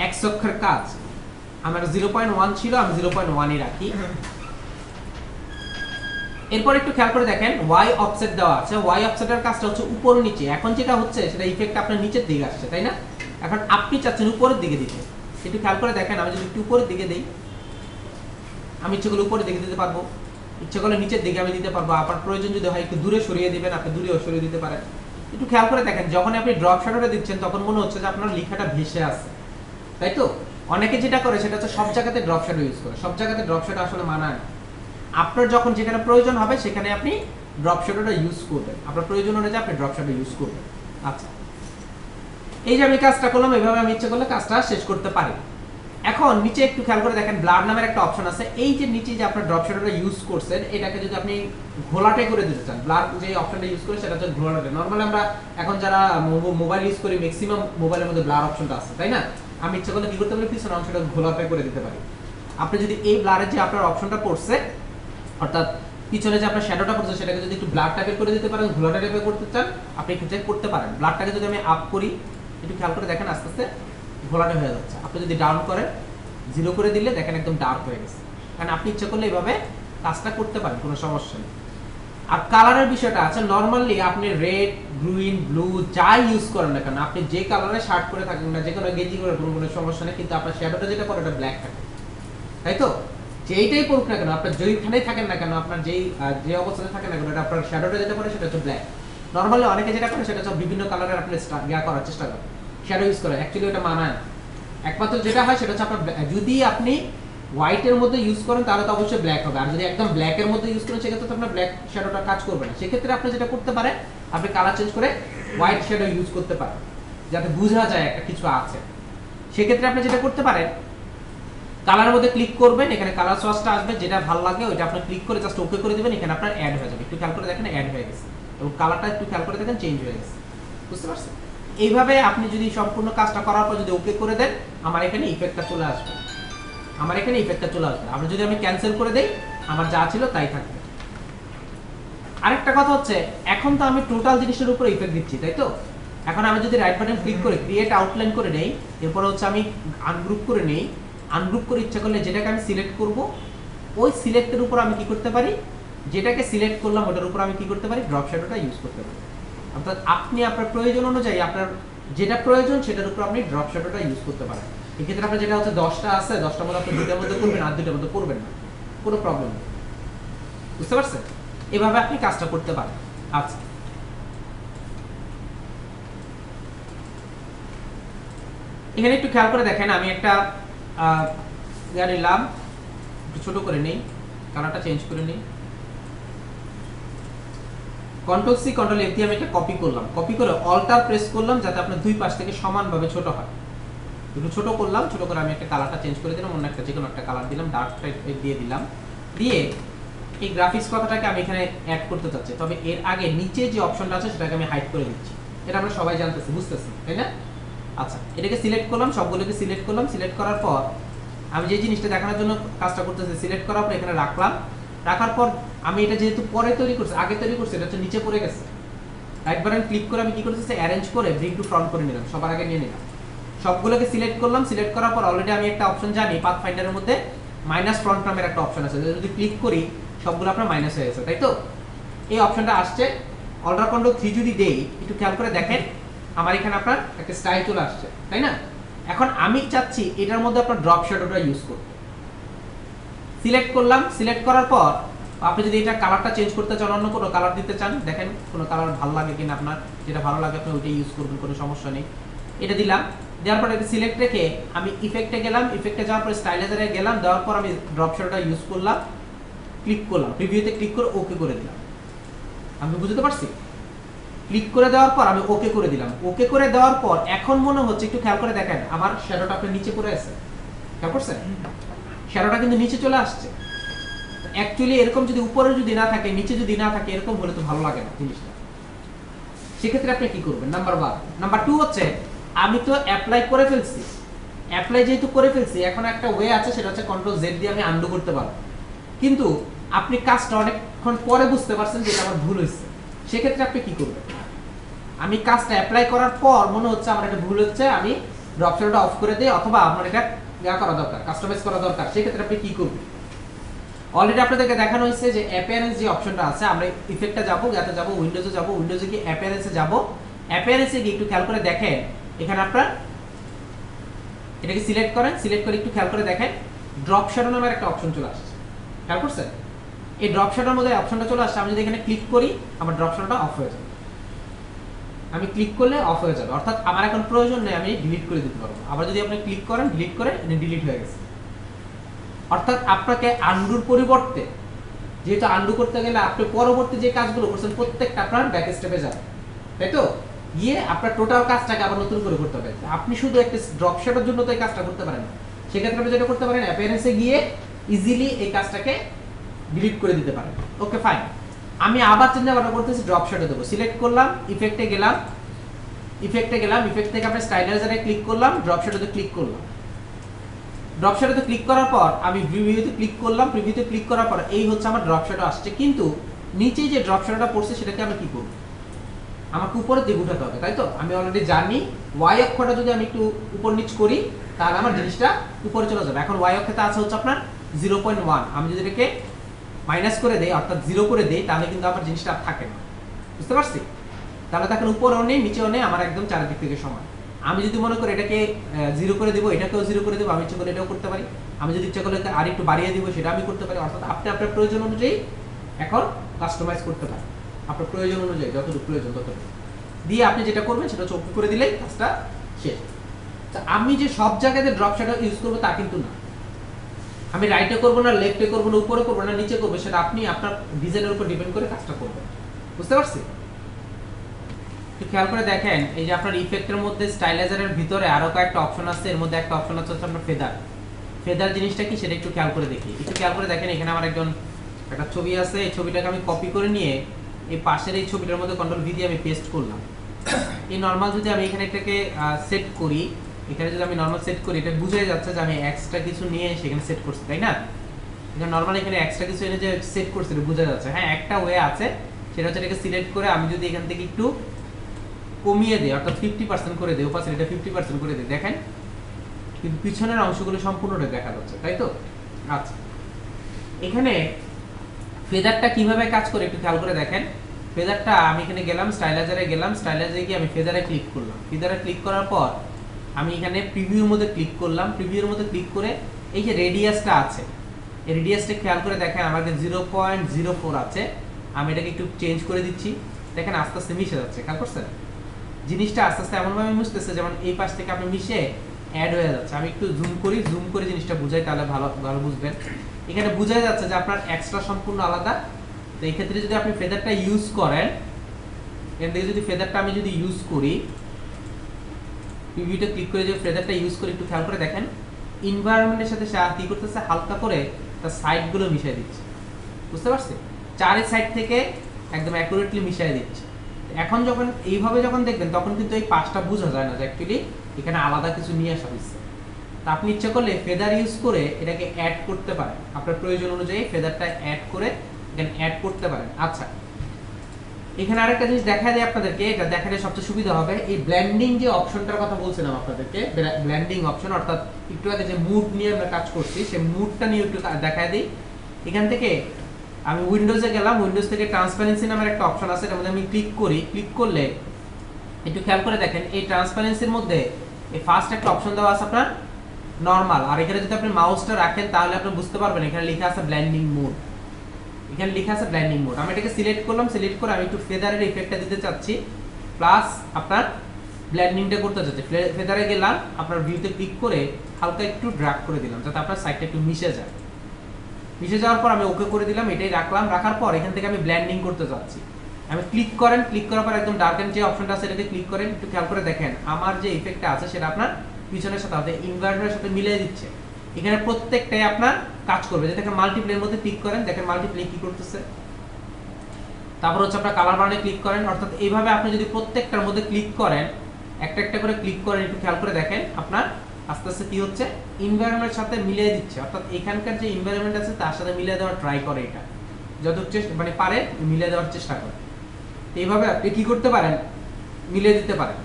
এক্স অক্ষের কাজ। আমার 0.1 ছিল, আমি 0.1 রাখি। এরপর একটু খেয়াল করে দেখেন ওয়াই অফসেট দেওয়া আছে। ওয়াই অফসেটের কাজটা হচ্ছে উপর নিচে। এখন যেটা হচ্ছে সেটা ইফেক্ট আপনার নিচের দিকে আসছে, তাই না? এখন আপনি চাচ্ছেন উপরের দিকে দিতে। একটু খেয়াল করে দেখেন, আমি যদি একটু উপরের দিকে দেই, আমি ইচ্ছে করলে উপরের দিকে দিতে পারবো, ইচ্ছে করলে নিচের দিকে আমি দিতে পারবো। আপনার প্রয়োজন যদি হয় একটু দূরে সরিয়ে দিবেন, আপনি দূরেও সরিয়ে দিতে পারেন। একটু খেয়াল করে দেখেন, যখন আপনি ড্রপ শ্যাডোটা দিচ্ছেন তখন মনে হচ্ছে যে আপনার লেখাটা ভেসে আছে, তাই তো? অনেকে যেটা করে সেটা হচ্ছে সব জায়গাতে ড্রপ শ্যাডো ইউজ করে, সব জায়গাতে ড্রপ শ্যাডো আসলে মানায় না। আপনার যখন যেখানে প্রয়োজন হবে সেখানে আপনি ড্রপ শ্যাডোটা ইউজ করবেন, আপনার প্রয়োজন অনুযায়ী আপনি ড্রপ শ্যাডো ইউজ করবেন। আচ্ছা, এই যে আমি কাজটা করলাম, এইভাবে আমি ইচ্ছে করলে কাজটা শেষ করতে পারি। এখন নিচে একটু খেয়াল করে দেখেন, ব্লার নামের একটা অপশন আছে। এই যে নিচে যে আপনার ড্রপ শ্যাডোটা ইউজ করছেন, এটাকে যদি আপনি ঘোলাটে করে দিতে চান, ব্লার যে অপশনটা ইউজ করে সেটা হচ্ছে ঘোলাটে। নরমালি আমরা এখন যারা মোবাইল ইউজ করি, ম্যাক্সিমাম মোবাইলের মধ্যে ব্লার অপশনটা আছে, তাই না? আমি ইচ্ছে করলে কি করতে পারি, পিছনের অংশটা ঘোলাটে করে দিতে পারি। আপনি যদি এই ব্লারের যে আপনার অপশনটা পড়ছে, অর্থাৎ পিছনে যে আপনার শ্যাডোটা পড়ছে, সেটাকে যদি একটু ব্লার টাইপের করে দিতে পারেন, ঘোলাটে টাইপের করতে চান, আপনি ক্ষেত্রে করতে পারেন। ব্লারটাকে যদি আমি আপ করি, একটু খেয়াল করে দেখেন, আস্তে আস্তে ঘোলাটে হয়ে যাচ্ছে। আপনি যদি ডাউন করেন, 0 করে দিলে দেখেন একদম ডার্ক হয়ে গেছে। কারণ আপনি ইচ্ছা করলে এইভাবে কাজটা করতে পারেন, কোনো সমস্যা নেই। আর কালারের বিষয়টা আছে, নরমালি আপনি রেড, গ্রিন, ব্লু যাই ইউজ করেন না কেন, আপনি যে কালারে শার্ট করে থাকেন না, যে কোনো গেঞ্জি করে কোনো সমস্যা নেই, কিন্তু আপনার শ্যাডোটা যেটা পড়ে ওটা ব্ল্যাক থাকে, তাই তো? যেইটাই পড়ুক না কেন, আপনার যেইখানেই থাকেন না কেন, আপনার যে অবস্থাতে থাকেন না কেন, এটা আপনার শ্যাডোটা যেটা পড়ে সেটা হচ্ছে ব্ল্যাক। নরমালি অনেকে যেটা করে সেটা হচ্ছে বিভিন্ন কালারের আপনি করার চেষ্টা করেন, শ্যাডো ইউজ করে, অ্যাকচুয়ালি ওটা মানায় না। একমাত্র যেটা হয় সেটা হচ্ছে আপনার, যদি আপনি হোয়াইটের মধ্যে ইউজ করেন তাহলে তো অবশ্যই ব্ল্যাক হবে, আর যদি একদম ব্ল্যাকের মধ্যে ইউজ করেন সেক্ষেত্রে তো আপনার ব্ল্যাক শ্যাডোটা কাজ করবে না। সেক্ষেত্রে আপনি যেটা করতে পারেন, আপনি কালার চেঞ্জ করে হোয়াইট শ্যাডো ইউজ করতে পারেন, যাতে বোঝা যায় একটা কিছু আছে। সেক্ষেত্রে আপনি যেটা করতে পারেন, কালারের মধ্যে ক্লিক করবেন, এখানে কালার সোর্সটা আসবে, যেটা ভালো লাগে ওইটা আপনি ক্লিক করে জাস্ট ওকে করে দিবেন, এখানে আপনার অ্যাড হয়ে যাবে। একটু খেয়াল করে দেখেন অ্যাড হয়ে গেছে, এবং কালারটা একটু খেয়াল করে দেখেন চেঞ্জ হয়ে গেছে, বুঝতে পারছেন? এইভাবে আপনি যদি সম্পূর্ণ কাজটা করার পর যদি ওকে করে দেন, আমার এখানে ইফেক্টটা চলে আসবে, আমার এখানে ইফেক্টটা চলে আসবে। আমরা যদি আমি ক্যান্সেল করে দেই, আমার যা ছিল তাই থাকবে। আরেকটা কথা হচ্ছে, এখন তো আমি টোটাল জিনিসের উপরে ইফেক্ট দিচ্ছি, তাই তো? এখন আমি যদি রাইট বাটন ক্লিক করে ক্রিয়েট আউটলাইন করে নেই, এরপরে হচ্ছে আমি আনগ্রুপ করে নেই, আনগ্রুপ করে ইচ্ছা করলে যেটাকে আমি সিলেক্ট করব, ওই সিলেক্টের উপর আমি কি করতে পারি, যেটাকে সিলেক্ট করলাম ওটার উপর আমি কি করতে পারি, ড্রপ শ্যাডোটা ইউজ করতে পারি। অর্থাৎ আপনি আপনার প্রয়োজন অনুযায়ী আপনার যেটা প্রয়োজন সেটার উপর আপনি ড্রপ শ্যাডোটা ইউজ করতে পারেন। এক্ষেত্রে আপনার যেটা হচ্ছে 10টা আছে, 10টার মধ্যে আপনি 2টার মধ্যে করবেন, আর 2টার মধ্যে করবেন না, কোনো প্রবলেম নেই, বুঝতে পারছেন? এভাবে আপনি কাজটা করতে পারেন। আচ্ছা, এখানে একটু খেয়াল করে দেখেন, আমি একটা নিলাম, একটু ছোট করে নেই, কালারটা চেঞ্জ করে নেই, কন্ট্রোল সি কন্ট্রোল এফ দিয়ে আমি এটা কপি করলাম, কপি করে অল্টার প্রেস করলাম যাতে আপনার দুই পাশ থেকে সমানভাবে ছোট হয়। একটু ছোট করলাম, ছোট করে আমি একটা কালারটা চেঞ্জ করে দিলাম, অন্য একটা যে কোনো একটা কালার দিলাম, ডার্ক টাইপ দিয়ে দিলাম, দিয়ে এই গ্রাফিক্স কথাটাকে আমি এখানে অ্যাড করতে চাচ্ছি। তবে এর আগে নিচে যে অপশনটা আছে সেটাকে আমি হাইড করে দিচ্ছি, এটা আমরা সবাই জানতেছি, বুঝতেছি, তাই না? আচ্ছা, এটাকে সিলেক্ট করলাম, সবগুলোকে সিলেক্ট করলাম, সিলেক্ট করার পর আমি যে জিনিসটা দেখানোর জন্য কাজটা করতেছি, সিলেক্ট করার পর এখানে রাখলাম, রাখার পর আমি এটা যেহেতু পরে তৈরি করছি, আগে তৈরি করছি, এটা হচ্ছে নিচে পড়ে গেছে, রাইট বাটন ক্লিক করে আমি কি করতেছি, অ্যারেঞ্জ করে ব্রিং টু ফ্রন্ট করে নিলাম, সবার আগে নিয়ে নিলাম, সবগুলোকে সিলেক্ট করলাম। সিলেক্ট করার পর অলরেডি আমি একটা অপশন জানি, পাথ ফাইন্ডারের মধ্যে মাইনাস ফ্রন্ট নামের একটা অপশন আছে, যদি ক্লিক করি সবগুলো আপনার মাইনাস হয়ে গেছে, তাই তো? এই অপশনটা আসছে, অল্টার কন্ট্রোল 3 যদি দেই, একটু খেয়াল করে দেখেন আমার এখানে আপনার একটা স্টাইল চলে আসছে, তাই না? এখন আমি চাচ্ছি এটার মধ্যে আপনার ড্রপ শ্যাডোটা ইউজ করতে, সিলেক্ট করলাম, সিলেক্ট করার পর আপনি যদি এটা কালারটা চেঞ্জ করতে চান, অন্য কোনো কালার দিতে চান, দেখেন কোনো কালার ভালো লাগে কিনা, আপনার যেটা ভালো লাগে আপনি ওইটাই ইউজ করবেন, কোনো সমস্যা নেই। এটা দিলাম, দেওয়ার পর এটা সিলেক্ট রেখে আমি ইফেক্টে গেলাম, ইফেক্টে যাওয়ার পর স্টাইলাইজারে গেলাম, দেওয়ার পর আমি ড্রপ শ্যাডোটা ইউজ করলাম, ক্লিক করলাম, প্রিভিউতে ক্লিক করে ওকে করে দিলাম। আমি বুঝতে পারছি? ক্লিক করে দেওয়ার পর আমি ওকে করে দিলাম, ওকে করে দেওয়ার পর এখন মনে হচ্ছে, একটু খেয়াল করে দেখেন আমার শ্যাডোটা আপনার নিচে পড়ে আছে, খেয়াল করছেন? শ্যাডোটা কিন্তু নিচে চলে আসছে। অ্যাকচুয়ালি এরকম যদি উপরে যদি না থাকে, নিচে যদি না থাকে, এরকম হলে তো ভালো লাগে না জিনিসটা। সেক্ষেত্রে আপনি কি করবেন, নাম্বার 1। নাম্বার 2 হচ্ছে, আমি তো অ্যাপ্লাই করে ফেলছি, অ্যাপ্লাই যেহেতু করে ফেলছি, এখন একটা ওয়ে আছে, সেটা হচ্ছে কন্ট্রোল জেড দিয়ে আমি আনডু করতে পারবো। কিন্তু আপনি কাজটা অনেকক্ষণ পরে বুঝতে পারছেন যে এটা আমার ভুল হয়েছে, সেক্ষেত্রে আপনি কি করবেন? আমি কাজটা অ্যাপ্লাই করার পর মনে হচ্ছে আমার এটা ভুল হচ্ছে, আমি ড্রপ শ্যাডোটা অফ করে দিই, অথবা আপনার এটা করা দরকার, কাস্টমাইজ করা দরকার, সেক্ষেত্রে আপনি কি করবেন? অলরেডি আপনাদেরকে দেখানো হয়েছে যে অ্যাপিয়ারেন্স যে অপশনটা আছে, আমরা ইফেক্টটা যাবো, যাতে যাবো উইন্ডোজে, যাবো উইন্ডোজে গিয়ে অ্যাপিয়ারেন্সে যাবো, অ্যাপিয়ারেন্সে গিয়ে একটু খেয়াল করে দেখেন এখানে আপনার এটাকে সিলেক্ট করেন, সিলেক্ট করে একটু খেয়াল করে দেখেন ড্রপ শ্যাডো নামের একটা অপশন চলে আসছে, খেয়াল করছেন? এই ড্রপ শ্যাডোর মধ্যে অপশনটা চলে আসছে, আমি যদি এখানে ক্লিক করি আমার ড্রপ শ্যাডোটা অফ হয়ে যাবে। আমি ক্লিক করলে অফ হয়ে যাবে, অর্থাৎ আমার এখন প্রয়োজন নেই, আমি ডিলিট করে দিতে পারবো। আবার যদি আপনি ক্লিক করেন, ডিলিট করে ডিলিট হয়ে গেছে। অর্থাৎ আপনাকে আন্ডুর পরিবর্তে, যেহেতু আন্ডু করতে গেলে আপনি পরবর্তী যে কাজগুলো করছেন প্রত্যেকটা আপনার ব্যাক স্টেপে যাবে, তাই তো? গিয়ে আপনার টোটাল কাজটাকে আবার নতুন করে করতে হবে। আপনি শুধু একটা ড্রপ শেডের জন্য তো এই কাজটা করতে পারেন না। সেক্ষেত্রে আপনি যেটা করতে পারেন, অ্যাপিয়ারেন্সে গিয়ে ইজিলি এই কাজটাকে ডিলিট করে দিতে পারেন। ওকে ফাইন, আমি আবার চিন্তা ভাবনা করতেছি ড্রপ শেডে দেবো। সিলেক্ট করলাম, ইফেক্টে গেলাম, ইফেক্ট থেকে আপনি স্টাইলাইজারে ক্লিক করলাম, ড্রপ শেডে ক্লিক করলাম। ড্রপ শ্যাডোতে ক্লিক করার পর আমি প্রিভিউতে ক্লিক করলাম, প্রিভিউতে ক্লিক করার পর এই হচ্ছে আমার ড্রপ শ্যাডো আসছে, কিন্তু নিচে যে ড্রপ শ্যাডোটা পড়ছে সেটাকে আমি কি করব? আমাকে উপরের দিকে উঠাতে হবে, তাই তো? আমি অলরেডি জানি ওয়াই অক্ষটা যদি আমি একটু উপর নিচ করি তাহলে আমার জিনিসটা উপরে চলে যাবে। এখন ওয়াই অক্ষতে আছে হচ্ছে আপনার 0.1, আমি যদি এটাকে মাইনাস করে দেই অর্থাৎ 0 করে দেই তাহলে কিন্তু আমার জিনিসটা আর থাকে না, বুঝতে পারছি? তাহলে তখন উপরেও নেই নিচেও নেই, আমার একদম চারিদিক থেকে সমান। আমি যদি মনে করি এটাকে 0 করে দেবো, এটাকেও 0 করে দেবো, আমি ইচ্ছা করলে এটাও করতে পারি, আমি যদি ইচ্ছা করলে আর একটু বাড়িয়ে দিব সেটা আমি করতে পারি। অর্থাৎ আপনি আপনার প্রয়োজন অনুযায়ী এখন কাস্টমাইজ করতে পারেন, আপনার প্রয়োজন অনুযায়ী যতটুকু প্রয়োজন ততটুকু দিয়ে আপনি যেটা করবেন সেটা চোখ করে দিলেই কাজটা শেষ। আমি যে সব জায়গাতে ড্রপ শ্যাডো ইউজ করবো তা কিন্তু না, আমি রাইটে করবো না, লেফটে করবো না, উপরে করবো না, নিচে করবো, সেটা আপনি আপনার ডিজাইনের উপর ডিপেন্ড করে কাজটা করবেন, বুঝতে পারছি? একটু খেয়াল করে দেখেন, এই যে আপনার ইফেক্টের মধ্যে স্টাইলাইজারের ভিতরে আরো কয়েকটা অপশন আছে, এর মধ্যে একটা অপশন আছে আপনার ফেদার। ফেদার জিনিসটা কি সেটা একটু খেয়াল করে দেখি। একটু খেয়াল করে দেখেন, এখানে আমার একটা ছবি আছে, এই ছবিটাকে আমি কপি করে নিয়ে এই পাশের এই ছবিটার মধ্যে কন্ট্রোল ভি দিয়ে আমি পেস্ট করলাম। এই নরমাল যদি আমি এখানে এটাকে সেট করি, এখানে যদি আমি নরমাল সেট করি, এটা বুঝাই যাচ্ছে যে আমি এক্সট্রা কিছু নিয়ে সেখানে সেট করছি, তাই না? এটা নরমাল এখানে এক্সট্রা কিছু এনে যে সেট করছি এটা বোঝা যাচ্ছে। হ্যাঁ, একটা ওয়ে আছে, সেটা হচ্ছে এটাকে সিলেক্ট করে আমি যদি এখান থেকে একটু কমিয়ে দেই অর্থাৎ 50% করে দেই, ওপাশে এটা 50% করে দেই, দেখেন কিন্তু পিছনের অংশগুলো সম্পূর্ণটা দেখা যাচ্ছে, তাই তো? আচ্ছা, এখানে ফেদারটা কিভাবে কাজ করে একটু খেয়াল করে দেখেন। ফেদারটা আমি এখানে গেলাম, স্টাইলাইজারে গেলাম, স্টাইলাইজারে গিয়ে আমি ফেদারে ক্লিক করলাম। ফেদারে ক্লিক করার পর আমি এখানে প্রিভিউর মধ্যে ক্লিক করলাম। প্রিভিউর মধ্যে ক্লিক করে এই যে রেডিয়াসটা আছে, এই রেডিয়াসটা খেয়াল করে দেখেন আমাদের 0.04 আছে। আমি এটাকে একটু চেঞ্জ করে দিচ্ছি, দেখেন আস্তে আস্তে মিশে যাচ্ছে, খেয়াল করছেন? জিনিসটা আস্তে আস্তে এমনভাবে মিশতেছে যেমন এই পাশ থেকে আপনি মিশে অ্যাড হয়ে যাচ্ছে। আমি একটু জুম করে জিনিসটা বুঝাই, তাহলে ভালো বুঝবেন। এখানে বোঝা যাচ্ছে যে আপনার এক্সট্রা সম্পূর্ণ আলাদা। তো এই ক্ষেত্রে যদি আপনি ফেদারটা ইউজ করেন, এখান থেকে যদি ফেদারটা আমি যদি ইউজ করি, প্রিভিউতে ক্লিক করে যে ফেদারটা ইউজ করে একটু খেয়াল করে দেখেন, এনভায়রনমেন্টের সাথে সে কি করতেছে, হালকা করে তার সাইডগুলো মিশিয়ে দিচ্ছে, বুঝতে পারছি? চারের সাইড থেকে একদম অ্যাকুরেটলি মিশিয়ে দিচ্ছে। এখন যখন এইভাবে যখন দেখবেন তখন কিন্তু এই পাশটা বোঝা যায় না যে অ্যাকচুয়ালি এখানে আলাদা কিছু নিয়ে আসা হচ্ছে। তা আপনি ইচ্ছা করলে ফেদার ইউজ করে এটাকে অ্যাড করতে পারেন, আপনার প্রয়োজন অনুযায়ী ফেদারটা অ্যাড করে এখানে অ্যাড করতে পারেন। আচ্ছা, এখানে আরেকটা জিনিস দেখা যায় আপনাদেরকে, এটা দেখালে সবচেয়ে সুবিধা হবে। এই ব্লেন্ডিং যে অপশনটার কথা বলছিলাম আপনাদেরকে, ব্লেন্ডিং অপশন অর্থাৎ একটু আগে যে মুড নিয়ে আমরা কাজ করছি সেই মুডটা নিয়ে একটু দেখায় দিই। এখান থেকে আমি উইন্ডোজে গেলাম, উইন্ডোজ থেকে ট্রান্সপারেন্সি নামের একটা অপশন আছে, এটার মধ্যে আমি ক্লিক করি। ক্লিক করলে একটু খেয়াল করে দেখেন এই ট্রান্সপারেন্সির মধ্যে এই ফার্স্ট একটা অপশন দেওয়া আছে আপনার নরমাল, আর এখানে যদি আপনি মাউসটা রাখেন তাহলে আপনি বুঝতে পারবেন এখানে লেখা আছে ব্লেন্ডিং মোড। এখানে লেখা আছে ব্লেন্ডিং মোড। আমি এটাকে সিলেক্ট করলাম, সিলেক্ট করে আমি একটু ফেদারের ইফেক্টটা দিতে চাচ্ছি, প্লাস আপনার ব্লেন্ডিংটা করতে চাচ্ছি। ফেদারে গেলাম, আপনার ভিউতে ক্লিক করে হালকা একটু ড্র্যাগ করে দিলাম যাতে আপনার সাইডটা একটু মিশে যায়। মিশে যাওয়ার পর আমি ওকে করে দিলাম, এটাই রাখলাম। রাখার পর এখান থেকে আমি ব্লেন্ডিং করতে চাচ্ছি, আমি ক্লিক করেন, ক্লিক করার পর একদম ডার্কেন যে অপশনটা আছে এটাতে ক্লিক করেন। একটু খেয়াল করে দেখেন আমার যে ইফেক্টটা আছে সেটা আপনার পিছনের সাথে অর্থাৎ ইনভার্টারের সাথে মিলিয়ে দিচ্ছে। এখানে প্রত্যেকটাই আপনার কাজ করবে। যেটাকে মাল্টিপ্লের মধ্যে ক্লিক করেন, দেখেন মাল্টিপ্লে কি করতেছে। তারপর হচ্ছে আপনার কালার বাটনে ক্লিক করেন, অর্থাৎ এইভাবে আপনি যদি প্রত্যেকটার মধ্যে ক্লিক করেন, একটা একটা করে ক্লিক করেন, একটু খেয়াল করে দেখেন আপনার আস্তে আস্তে কি হচ্ছে, এনভায়রনমেন্টের সাথে মিলিয়ে দিচ্ছে। অর্থাৎ এখানকার যে এনভায়রনমেন্ট আছে তার সাথে মিলিয়ে দেওয়ার ট্রাই করে, এটা যতটুকু চেষ্টা মানে পারে মিলিয়ে দেওয়ার চেষ্টা করে। এইভাবে আপনি কি করতে পারেন, মিলিয়ে দিতে পারেন।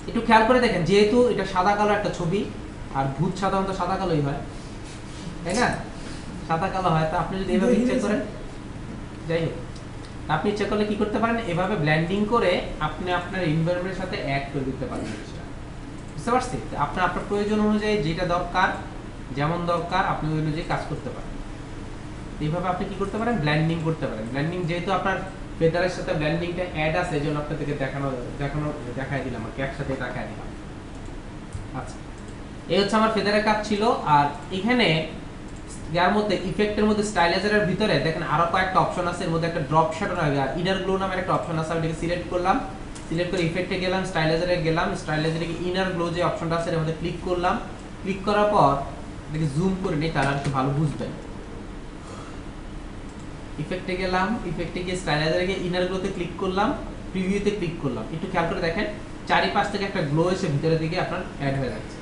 একটু খেয়াল করে দেখেন, যেহেতু এটা সাদা কালো একটা ছবি, আর ভূত সাধারণত সাদা কালোই হয়, তাই না? সাদা কালো হয়। তো আপনি যদি এভাবে ইচ্ছা করেন, যাই হোক, আপনি ইচ্ছা করলে কি করতে পারেন, এভাবে ব্লেন্ডিং করে আপনি আপনার এনভায়রনমেন্টের সাথে অ্যাড করে দিতে পারেন জিনিসটা, বুঝতে পারছি? আপনার আপনার প্রয়োজন অনুযায়ী যেটা দরকার, যেমন দরকার আপনি ওই অনুযায়ী কাজ করতে পারেন। এইভাবে আপনি কি করতে পারেন, ব্লেন্ডিং করতে পারেন। ব্লেন্ডিং যেহেতু আপনার ফেদারের সাথে ব্লেন্ডিংটা অ্যাড আছে, এজন্য আপনাদেরকে দেখাই দিলাম, আর একসাথে দেখাই দিলাম। আচ্ছা, এই হচ্ছে আমার ফেদারের কাজ ছিল। আর এখানে যার মধ্যে ইফেক্টের মধ্যে স্টাইলাইজারের ভিতরে দেখেন আরো কয়েকটা অপশন আছে, এর মধ্যে একটা ড্রপ শ্যাডো আর ইনার গ্লো নামের একটা অপশন আছে। আমি এটাকে সিলেক্ট করলাম, সিলেক্ট করে ইফেক্টে গেলাম, স্টাইলাইজারে গেলাম, স্টাইলাইজারে গিয়ে ইনার গ্লো যে অপশনটা আছে এর মধ্যে ক্লিক করলাম। ক্লিক করার পর এটাকে জুম করে নিই, তাহলে একটু ভালো বুঝবেন। ইফেক্টে গেলাম, ইফেক্টে গিয়ে স্টাইলাইজারে গিয়ে ইনার গ্লোতে ক্লিক করলাম, প্রিভিউতে ক্লিক করলাম। একটু খেয়াল করে দেখেন চারিপাশ থেকে একটা গ্লো এসে ভিতরের দিকে আপনার অ্যাড হয়ে যাচ্ছে।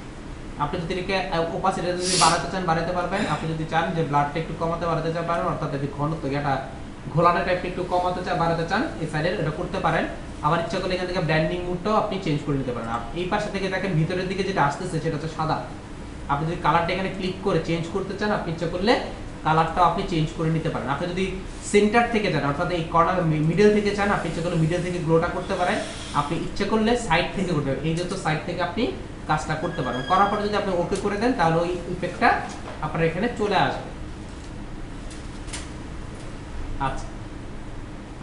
আপনি যদি এটাকে ওপাসিটি যদি বাড়াতে চান বাড়াতে পারবেন, আপনি যদি চান যে ব্লাডটা একটু কমাতে বাড়াতে চান পারেন, অর্থাৎ যদি ঘনত্ব এটা ঘোলানো টাইপটা একটু কমাতে চান বাড়াতে চান এই সাইডে এটা করতে পারেন। আবার ইচ্ছা করলে এখান থেকে ব্র্যান্ডিং মুডটাও আপনি চেঞ্জ করে নিতে পারেন। এই পাশে থেকে দেখেন ভিতরের দিকে যেটা আসতেছে সেটা হচ্ছে সাদা। আপনি যদি কালারটা এখানে ক্লিক করে চেঞ্জ করতে চান, আপনি ইচ্ছা করলে কালারটাও আপনি চেঞ্জ করে নিতে পারেন। আপনি যদি সেন্টার থেকে চান, অর্থাৎ এই কর্নার মিডল থেকে চান, আপনি ইচ্ছা করলে মিডল থেকে গ্লোটা করতে পারেন। আপনি ইচ্ছা করলে সাইড থেকে করতে পারেন, এই যত সাইড থেকে আপনি কাজটা করতে পারেন। করার পরে যদি আপনি ওকে করে দেন তাহলে ওই ইফেক্টটা আপনার এখানে চলে আসবে। আচ্ছা,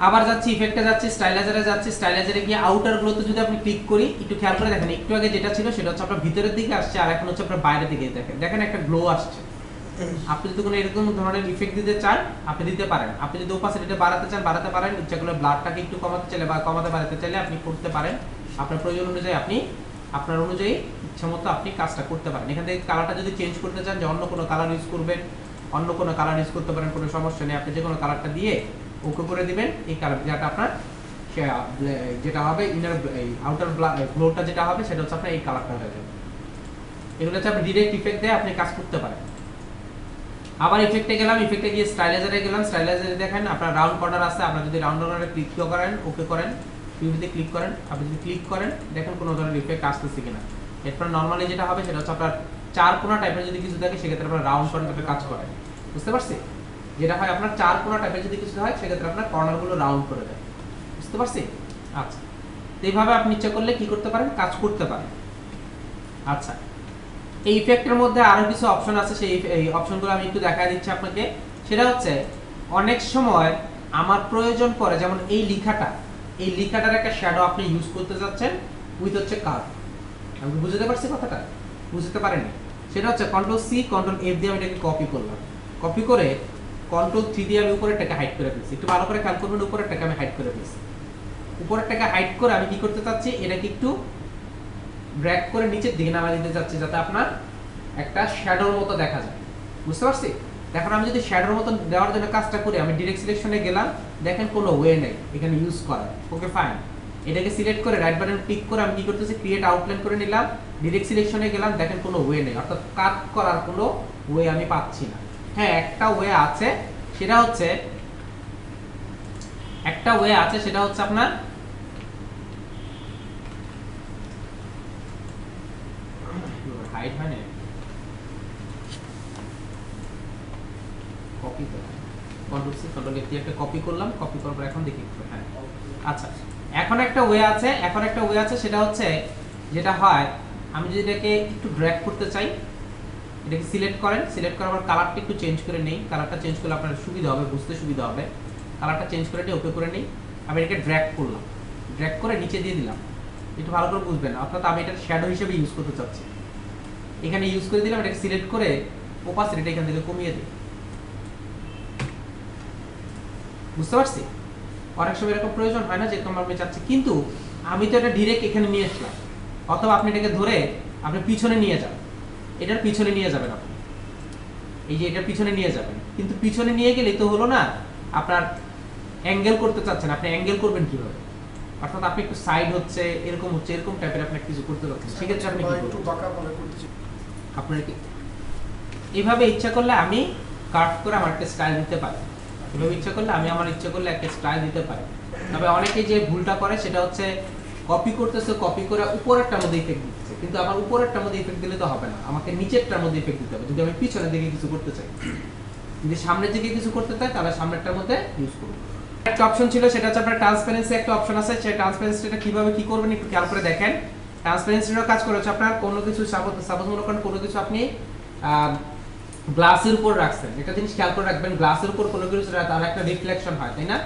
আবার যাচ্ছি ইফেক্টে যাচ্ছি, স্টাইলাইজারে যাচ্ছি, স্টাইলাইজারে গিয়ে আউটার গ্লোতে যদি আপনি ক্লিক করি, একটু খেয়াল করে দেখেন একটু আগে যেটা ছিল সেটা হচ্ছে আপনার ভিতরের দিকে আসছে, আর এখন হচ্ছে আপনার বাইরের দিকে। দেখেন একটা গ্লো আসছে। আপনি যদি কোনো এরকম ধরনের ইফেক্ট দিতে চান আপনি দিতে পারেন। আপনি যদি ওপাসিটিটা বাড়াতে চান বাড়াতে পারেন, ইচ্ছা করলে ব্লাডটাকে একটু কমাতে চাইলে বা কমাতে বাড়াতে চাইলে আপনি করতে পারেন। আপনার প্রয়োজন অনুযায়ী আপনি আপনার অনুযায়ী ইচ্ছা মতো আপনি কাজটা করতে পারেন। এখান থেকে কালারটা যদি চেঞ্জ করতে চান, যে অন্য কোনো কালার ইউজ করবেন, অন্য কোনো কালার ইউজ করতে পারেন, কোনো সমস্যা নেই। আপনি যে কোনো কালারটা দিয়ে ওকে করে দিবেন, এই কালার যেটা আপনার যেটা হবে ইনার আউটার গ্লোটা যেটা হবে সেটা হচ্ছে আপনার এই কালারটা হয়ে যাবে। এগুলো হচ্ছে আপনি ডিরেক্ট ইফেক্ট দিয়ে আপনি কাজ করতে পারেন। আবার ইফেক্টে গেলাম, ইফেক্টে গিয়ে স্টাইলাইজারে গেলাম, স্টাইলাইজারে দেখেন আপনার রাউন্ড কর্নার আছে। আপনারা যদি রাউন্ড কর্নারে ক্লিক করেন, ওকে করেন, প্রিভিউতে ক্লিক করেন, আপনি যদি ক্লিক করেন দেখেন কোনো ধরনের ইফেক্ট আসতেছে কিনা। এরপর নরমালি যেটা হবে সেটা হচ্ছে আপনার চার কোণা টাইপের যদি কিছু থাকে সেক্ষেত্রে আপনার রাউন্ড কর্নারে কাজ করে, বুঝতে পারছি? যেটা হয় আপনার চার কোণা টাইপের যদি কিছু হয় সেক্ষেত্রে আপনার কর্নারগুলো রাউন্ড করে দেয়, বুঝতে পারছি? আচ্ছা, এইভাবে আপনি ইচ্ছা করলে কি করতে পারেন, কাজ করতে পারেন। আচ্ছা, এই ইফেক্টের মধ্যে আরো কিছু অপশন আছে, সেই অপশনগুলো আমি একটু দেখাই দিচ্ছি আপনাকে। সেটা হচ্ছে অনেক সময় আমার প্রয়োজন পড়ে, যেমন এই লেখাটার একটা শ্যাডো আপনি ইউজ করতে যাচ্ছেন উইথ হচ্ছে কার্ভ। আমি বুঝতে পারছি কথাটা? বুঝতে পারেনি? সেটা হচ্ছে কন্ট্রোল সি কন্ট্রোল এফ দিয়ে আমি এটাকে কপি করলাম। কপি করে কন্ট্রোল 3 দিয়ে আমি উপরেরটাকে হাইড করে ফেলছি। একটু ভালো করে খেয়াল করবেন, উপরেরটাকে আমি হাইড করে ফেলছি। উপরেরটাকে হাইড করে আমি কি করতে চাচ্ছি, এটাকে একটু ড্র্যাগ করে নিচের দিকে নামিয়ে দিতে চাচ্ছি যাতে আপনার একটা শ্যাডোর মতো দেখা যায়, বুঝতে পারছি? দেখুন আমি যদি শ্যাডোর মতো দেওয়ার জন্য কাজটা করি, আমি ডিরেক্ট সিলেকশনে গেলাম, দেখেন কোনো ওয়ে নেই এখানে ইউজ করার। ওকে ফাইন, এটাকে সিলেক্ট করে রাইট বাটন ক্লিক করে আমি কি করতেছি, ক্রিয়েট আউটলাইন করে নিলাম, ডিরেক্ট সিলেকশনে গেলাম, দেখেন কোনো ওয়ে নেই, অর্থাৎ কাট করার কোনো ওয়ে আমি পাচ্ছি না। হ্যাঁ, একটা ওয়ে আছে, সেটা হচ্ছে আপনার হাইড হয় না, কপি করে কন্ট্রোল সি কন্ট্রোল এফ দিয়ে একটা কপি করলাম। কপি করার পর এখন দেখি, হ্যাঁ আচ্ছা, এখন একটা ওয়ে আছে, সেটা হচ্ছে যেটা হয় আমি যদি এটাকে একটু ড্র্যাগ করতে চাই, এটাকে সিলেক্ট করেন, সিলেক্ট করার পর কালারটা একটু চেঞ্জ করে নেই। কালারটা চেঞ্জ করলে আপনার সুবিধা হবে, বুঝতে সুবিধা হবে। কালারটা চেঞ্জ করে নিয়ে ওকে করে নিই। আমি এটাকে ড্র্যাগ করলাম, ড্র্যাগ করে নিচে দিয়ে দিলাম। একটু ভালো করে বুঝবেন, অর্থাৎ আমি এটা শ্যাডো হিসেবে ইউজ করতে চাচ্ছি। এখানে ইউজ করে দিলাম, এটাকে সিলেক্ট করে ওপাসিটিটা এখান থেকে কমিয়ে দিই, বুঝতে পারছি? অনেক সময় এরকম প্রয়োজন হয় না যেরকম আমি চাচ্ছি, কিন্তু আমি তো এটা ডিরেক্ট এখানে নিয়ে আসলাম। অথবা আপনি এটাকে ধরে আপনি পিছনে নিয়ে যান, এটার পিছনে নিয়ে যাবেন আপনি, এই যে এটার পিছনে নিয়ে যাবেন। কিন্তু পিছনে নিয়ে গেলে তো হলো না, আপনার অ্যাঙ্গেল করতে চাচ্ছেন, আপনি অ্যাঙ্গেল করবেন কিভাবে? অর্থাৎ আপনি একটু সাইড হচ্ছে এরকম টাইপের আপনি কিছু করতে চাচ্ছেন, সেক্ষেত্রে আপনি কি করবেন? আপনার কি এইভাবে ইচ্ছা করলে আমি কাট করে আমার একটা স্টাইল দিতে পারি, এভাবে ইচ্ছা করলে আমি আমার ইচ্ছা করলে একটা স্টাইল দিতে পারি। তবে অনেকে যে ভুলটা করে সেটা হচ্ছে কপি করতেছে, কপি করে উপরেরটার মধ্যে ইফেক্ট দিচ্ছে, কিন্তু আমার উপরেরটার মধ্যে ইফেক্ট দিলে তো হবে না, আমাকে নিচেরটার মধ্যে ইফেক্ট দিতে হবে। যদি আমি পিছনের দিকে কিছু করতে চাই, যদি সামনের দিকে কিছু করতে চাই, তাহলে সামনেরটার মধ্যে ইউজ করব। একটা অপশন ছিল, সেটা হচ্ছে আপনার ট্রান্সপারেন্সি একটা অপশন আছে। সেই ট্রান্সপারেন্সিটা কিভাবে কি করবেন একটু খেয়াল করে দেখেন। ট্রান্সপারেন্সিটার কাজ করে হচ্ছে আপনার কোনো কিছু সাপোজ মনে করেন কোনো কিছু আপনি গ্লাসের উপর রাখছেন, একটা জিনিস খেয়াল করে রাখবেন, গ্লাসের উপর কোনো কিছু তার একটা রিফ্লেকশন হয়, তাই না?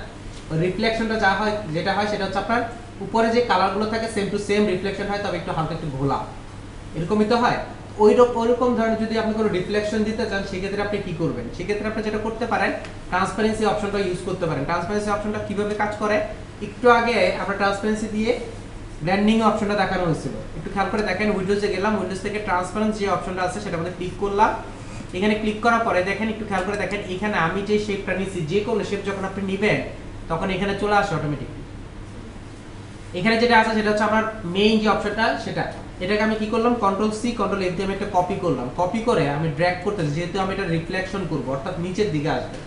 ওই রিফ্লেকশনটা যা হয় যেটা হয় সেটা হচ্ছে আপনার উপরে যে কালারগুলো থাকে সেম টু সেম রিফ্লেকশন হয়, তবে একটু হালকা একটু ঘোলা, এরকমই তো হয়। ওইরকম ধরনের যদি আপনি কোনো রিফ্লেকশন দিতে চান সেক্ষেত্রে আপনি কি করবেন, সেক্ষেত্রে আপনি যেটা করতে পারেন ট্রান্সপারেন্সি অপশনটা ইউজ করতে পারেন। ট্রান্সপারেন্সি অপশনটা কিভাবে কাজ করে, একটু আগে আমরা ট্রান্সপারেন্সি দিয়ে ব্লেন্ডিং অপশনটা দেখানো হয়েছিল, একটু খেয়াল করে দেখেন। উইন্ডোজে গেলাম, উইন্ডোজ থেকে ট্রান্সপারেন্সি যে অপশনটা আছে সেটার মধ্যে ক্লিক করলাম। এখানে ক্লিক করার পরে দেখেন, একটু খেয়াল করে দেখেন, এখানে আমি যে শেপটা নিচ্ছি, যে কোনো শেপ যখন আপনি নেবেন তখন এখানে চলে আসে অটোমেটিক। এখানে যেটা আছে সেটা হচ্ছে আমার মেইন যে অপশনটা সেটা, এটাকে আমি কি করলাম কন্ট্রোল সি কন্ট্রোল এফ দিয়ে আমি একটা কপি করলাম। কপি করে আমি ড্র্যাগ করতেছি, যেহেতু আমি এটা রিফ্লেকশন করব অর্থাৎ নিচের দিকে আসবে,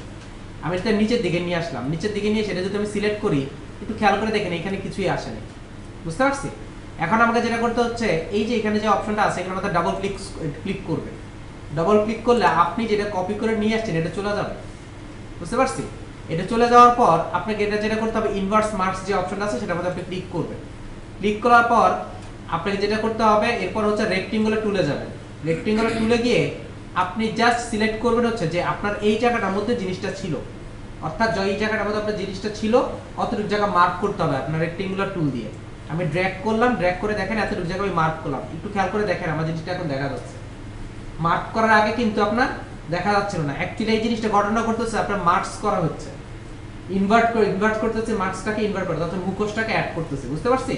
আমি এটা নিচের দিকে নিয়ে আসলাম। নিচের দিকে নিয়ে সেটা যদি আমি সিলেক্ট করি, একটু খেয়াল করে দেখেন এখানে কিছুই আসেনি, বুঝতে পারছি? এখন আমাকে যেটা করতে হচ্ছে, এই যে এখানে যে অপশনটা আছে এখানে আমাদের ডাবল ক্লিক করবে। ডাবল ক্লিক করলে আপনি যেটা কপি করে নিয়ে আসছেন এটা চলে যাবে, বুঝতে পারছি? এটা চলে যাওয়ার পর আপনাকে এটা যেটা করতে হবে, ইনভার্স মার্কস যে অপশনটা আছে সেটার মধ্যে আপনি ক্লিক করবেন। ক্লিক করার পর আপনাকে যেটা করতে হবে, এরপর হচ্ছে রেক্টেঙ্গুলার টুলে যাবেন। রেক্টেঙ্গুলার টুলে গিয়ে আপনি জাস্ট সিলেক্ট করবেন হচ্ছে যে আপনার এই জায়গাটার মধ্যে জিনিসটা ছিল, অর্থাৎ এই জায়গাটার মধ্যে আপনার জিনিসটা ছিল অতটুকু জায়গা মার্ক করতে হবে আপনার রেক্টেঙ্গুলার টুল দিয়ে। আমি ড্র্যাগ করলাম, ড্র্যাগ করে দেখেন এতটুকু জায়গা আমি মার্ক করলাম। একটু খেয়াল করে দেখেন আমার জিনিসটা এখন দেখা যাচ্ছে। মার্ক করার আগে কিন্তু আপনার দেখা যাচ্ছিল না। অ্যাকচুয়ালি এই জিনিসটা ঘটনা করতেছে আপনার মার্কস করা হচ্ছে, ইনভার্ট করতেছে, মার্কসটাকে ইনভার্ট করতে অর্থাৎ মুখোশটাকে অ্যাড করতেছে, বুঝতে পারছি?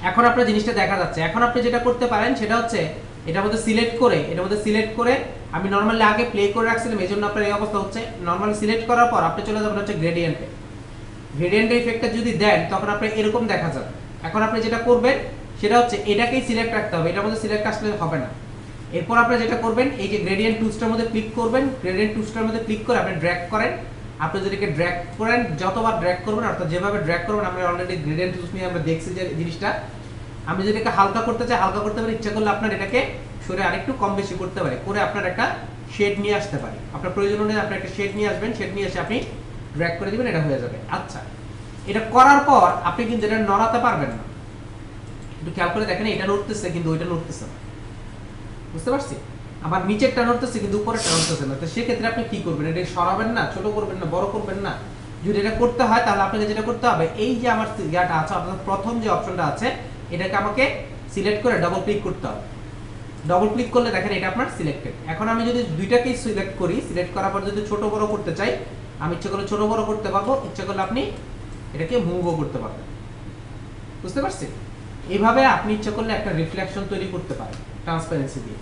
এখন আপনার জিনিসটা দেখা যাচ্ছে। এখন আপনি যেটা করতে পারেন সেটা হচ্ছে এটার মধ্যে সিলেক্ট করে আমি নরমালি আগে প্লে করে রাখছিলাম, এই জন্য আপনার এই অবস্থা হচ্ছে। নরমালি সিলেক্ট করার পর আপনি চলে যাবেন হচ্ছে গ্রেডিয়েন্টে। গ্রেডিয়েন্ট ইফেক্টটা যদি দেন তখন আপনার এরকম দেখা যাবে। এখন আপনি যেটা করবেন সেটা হচ্ছে এটাকেই সিলেক্ট রাখতে হবে, এটার মধ্যে সিলেক্ট আসলে হবে না। এরপর আপনি যেটা করবেন, এই যে গ্রেডিয়েন্ট টুলসটার মধ্যে ক্লিক করবেন। গ্রেডিয়েন্ট টুলসটার মধ্যে ক্লিক করে আপনি ড্র্যাগ করেন। আপনি যদি ড্র্যাগ করেন, যতবার ড্র্যাগ করবেন অর্থাৎ যেভাবে ড্র্যাগ করবেন, আমরা অলরেডি গ্রেডিয়েন্ট টুলস নিয়ে আমরা দেখছি যে জিনিসটা, আমি যদি এটাকে হালকা করতে চাই হালকা করতে পারি, ইচ্ছা করলে আপনার এটাকে সরে আরেকটু কম বেশি করতে পারে, করে আপনার একটা শেড নিয়ে আসতে পারে। আপনার প্রয়োজন অনুযায়ী আপনি একটা শেড নিয়ে আসবেন, শেড নিয়ে এসে আপনি ড্র্যাগ করে দিবেন, এটা হয়ে যাবে। আচ্ছা, এটা করার পর আপনি কিন্তু এটা নড়াতে পারবেন না। একটু খেয়াল করে দেখেন, এটা নড়তেছে কিন্তু ওইটা নড়তেছে না, বুঝতে পারছি? আবার নিচেরটা নড়তেছে কিন্তু উপরেরটা নড়তেছে না। তো সেক্ষেত্রে আপনি কি করবেন, এটা সরাবেন না, ছোট করবেন না, বড় করবেন না। যদি এটা করতে হয় তাহলে আপনাকে যেটা করতে হবে, এই যে আমার ইয়াটা আছে অর্থাৎ প্রথম যে অপশনটা আছে এটাকে আমাকে সিলেক্ট করে ডাবল ক্লিক করতে হবে। ডাবল ক্লিক করলে দেখেন এটা আপনার সিলেক্টেড। এখন আমি যদি দুইটাকেই সিলেক্ট করি, সিলেক্ট করার পর যদি ছোট বড় করতে চাই, আমি ইচ্ছা করলে ছোট বড় করতে পারবো, ইচ্ছা করলে আপনি এটাকে মুভও করতে পারবেন, বুঝতে পারছি? এইভাবে আপনি ইচ্ছা করলে একটা রিফ্লেকশন তৈরি করতে পারেন ট্রান্সপারেন্সি দিয়ে।